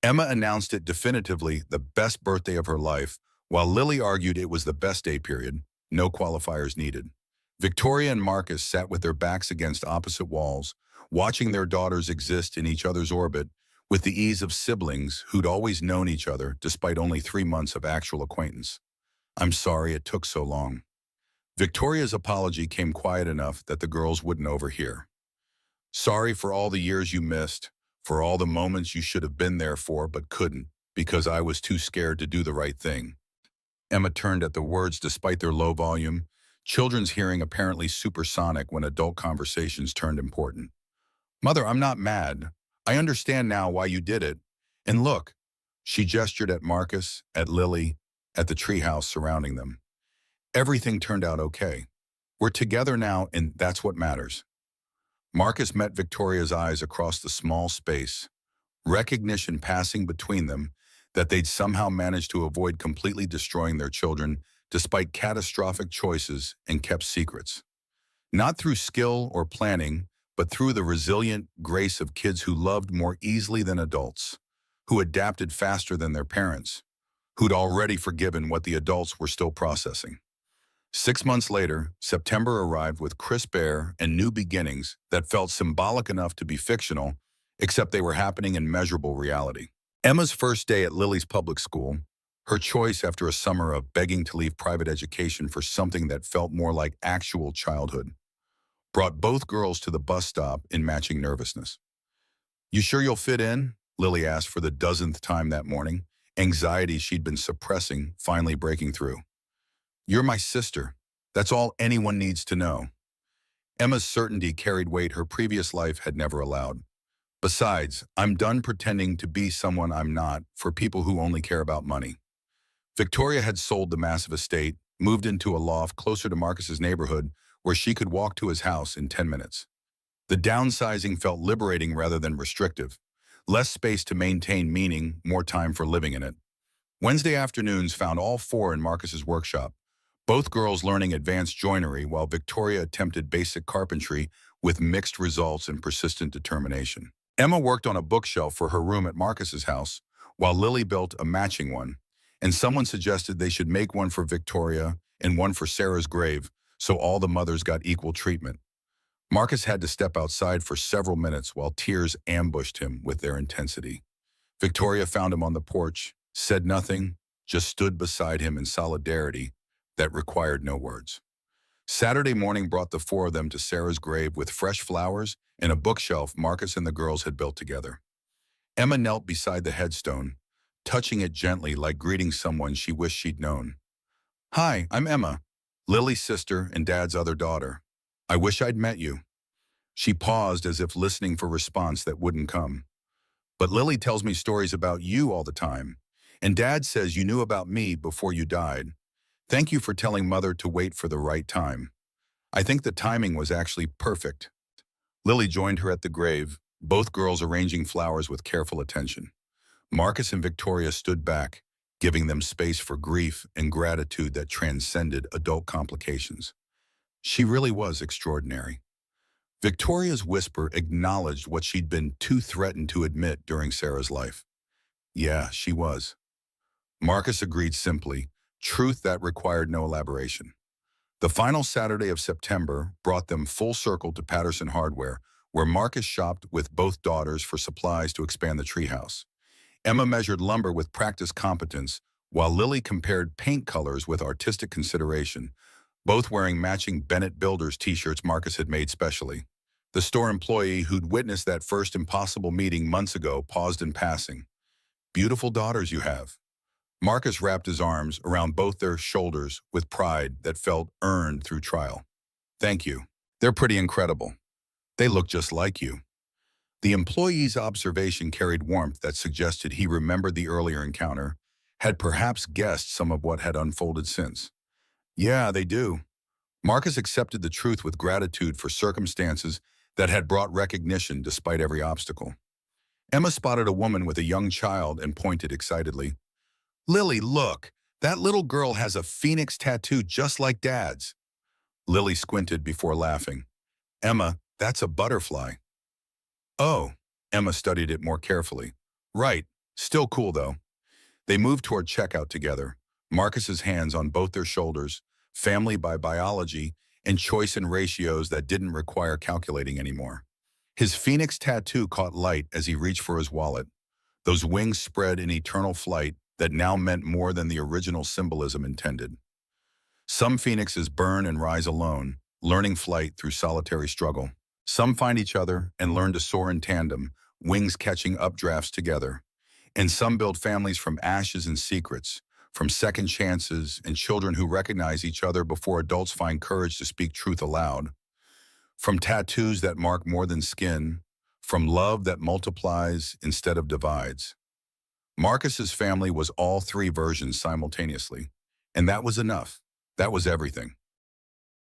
[SPEAKER 1] Emma announced it definitively the best birthday of her life, while Lily argued it was the best day period, no qualifiers needed. Victoria and Marcus sat with their backs against opposite walls, watching their daughters exist in each other's orbit with the ease of siblings who'd always known each other despite only 3 months of actual acquaintance. I'm sorry it took so long. Victoria's apology came quiet enough that the girls wouldn't overhear. Sorry for all the years you missed, for all the moments you should have been there for but couldn't, because I was too scared to do the right thing. Emma turned at the words despite their low volume, children's hearing apparently supersonic when adult conversations turned important. Mother, I'm not mad. I understand now why you did it. And look, she gestured at Marcus, at Lily, at the treehouse surrounding them. Everything turned out okay. We're together now, and that's what matters. Marcus met Victoria's eyes across the small space, recognition passing between them that they'd somehow managed to avoid completely destroying their children despite catastrophic choices and kept secrets. Not through skill or planning, but through the resilient grace of kids who loved more easily than adults, who adapted faster than their parents, who'd already forgiven what the adults were still processing. 6 months later, September arrived with crisp air and new beginnings that felt symbolic enough to be fictional, except they were happening in measurable reality. Emma's first day at Lily's public school, her choice after a summer of begging to leave private education for something that felt more like actual childhood, brought both girls to the bus stop in matching nervousness. You sure you'll fit in? Lily asked for the dozenth time that morning, anxiety she'd been suppressing finally breaking through. You're my sister. That's all anyone needs to know. Emma's certainty carried weight her previous life had never allowed. Besides, I'm done pretending to be someone I'm not for people who only care about money. Victoria had sold the massive estate, moved into a loft closer to Marcus's neighborhood where she could walk to his house in 10 minutes. The downsizing felt liberating rather than restrictive. Less space to maintain meaning, more time for living in it. Wednesday afternoons found all four in Marcus's workshop, both girls learning advanced joinery while Victoria attempted basic carpentry with mixed results and persistent determination. Emma worked on a bookshelf for her room at Marcus's house, while Lily built a matching one, and someone suggested they should make one for Victoria and one for Sarah's grave, so all the mothers got equal treatment. Marcus had to step outside for several minutes while tears ambushed him with their intensity. Victoria found him on the porch, said nothing, just stood beside him in solidarity that required no words. Saturday morning brought the four of them to Sarah's grave with fresh flowers and a bookshelf Marcus and the girls had built together. Emma knelt beside the headstone, touching it gently like greeting someone she wished she'd known. Hi, I'm Emma, Lily's sister and Dad's other daughter. I wish I'd met you. She paused as if listening for response that wouldn't come. But Lily tells me stories about you all the time, and Dad says you knew about me before you died. Thank you for telling Mother to wait for the right time. I think the timing was actually perfect. Lily joined her at the grave, both girls arranging flowers with careful attention. Marcus and Victoria stood back, giving them space for grief and gratitude that transcended adult complications. She really was extraordinary. Victoria's whisper acknowledged what she'd been too threatened to admit during Sarah's life. Yeah, she was. Marcus agreed simply, truth that required no elaboration. The final Saturday of September brought them full circle to Patterson Hardware, where Marcus shopped with both daughters for supplies to expand the treehouse. Emma measured lumber with practiced competence, while Lily compared paint colors with artistic consideration, both wearing matching Bennett Builders t-shirts Marcus had made specially. The store employee who'd witnessed that first impossible meeting months ago paused in passing. Beautiful daughters you have. Marcus wrapped his arms around both their shoulders with pride that felt earned through trial. Thank you. They're pretty incredible. They look just like you. The employee's observation carried warmth that suggested he remembered the earlier encounter, had perhaps guessed some of what had unfolded since. Yeah, they do. Marcus accepted the truth with gratitude for circumstances that had brought recognition despite every obstacle. Emma spotted a woman with a young child and pointed excitedly. Lily, look! That little girl has a phoenix tattoo just like Dad's. Lily squinted before laughing. Emma, that's a butterfly. Oh, Emma studied it more carefully. Right, still cool though. They moved toward checkout together, Marcus's hands on both their shoulders, family by biology, and choice in ratios that didn't require calculating anymore. His phoenix tattoo caught light as he reached for his wallet, those wings spread in eternal flight that now meant more than the original symbolism intended. Some phoenixes burn and rise alone, learning flight through solitary struggle. Some find each other and learn to soar in tandem, wings catching updrafts together. And some build families from ashes and secrets, from second chances and children who recognize each other before adults find courage to speak truth aloud. From tattoos that mark more than skin, from love that multiplies instead of divides. Marcus's family was all three versions simultaneously, and that was enough. That was everything.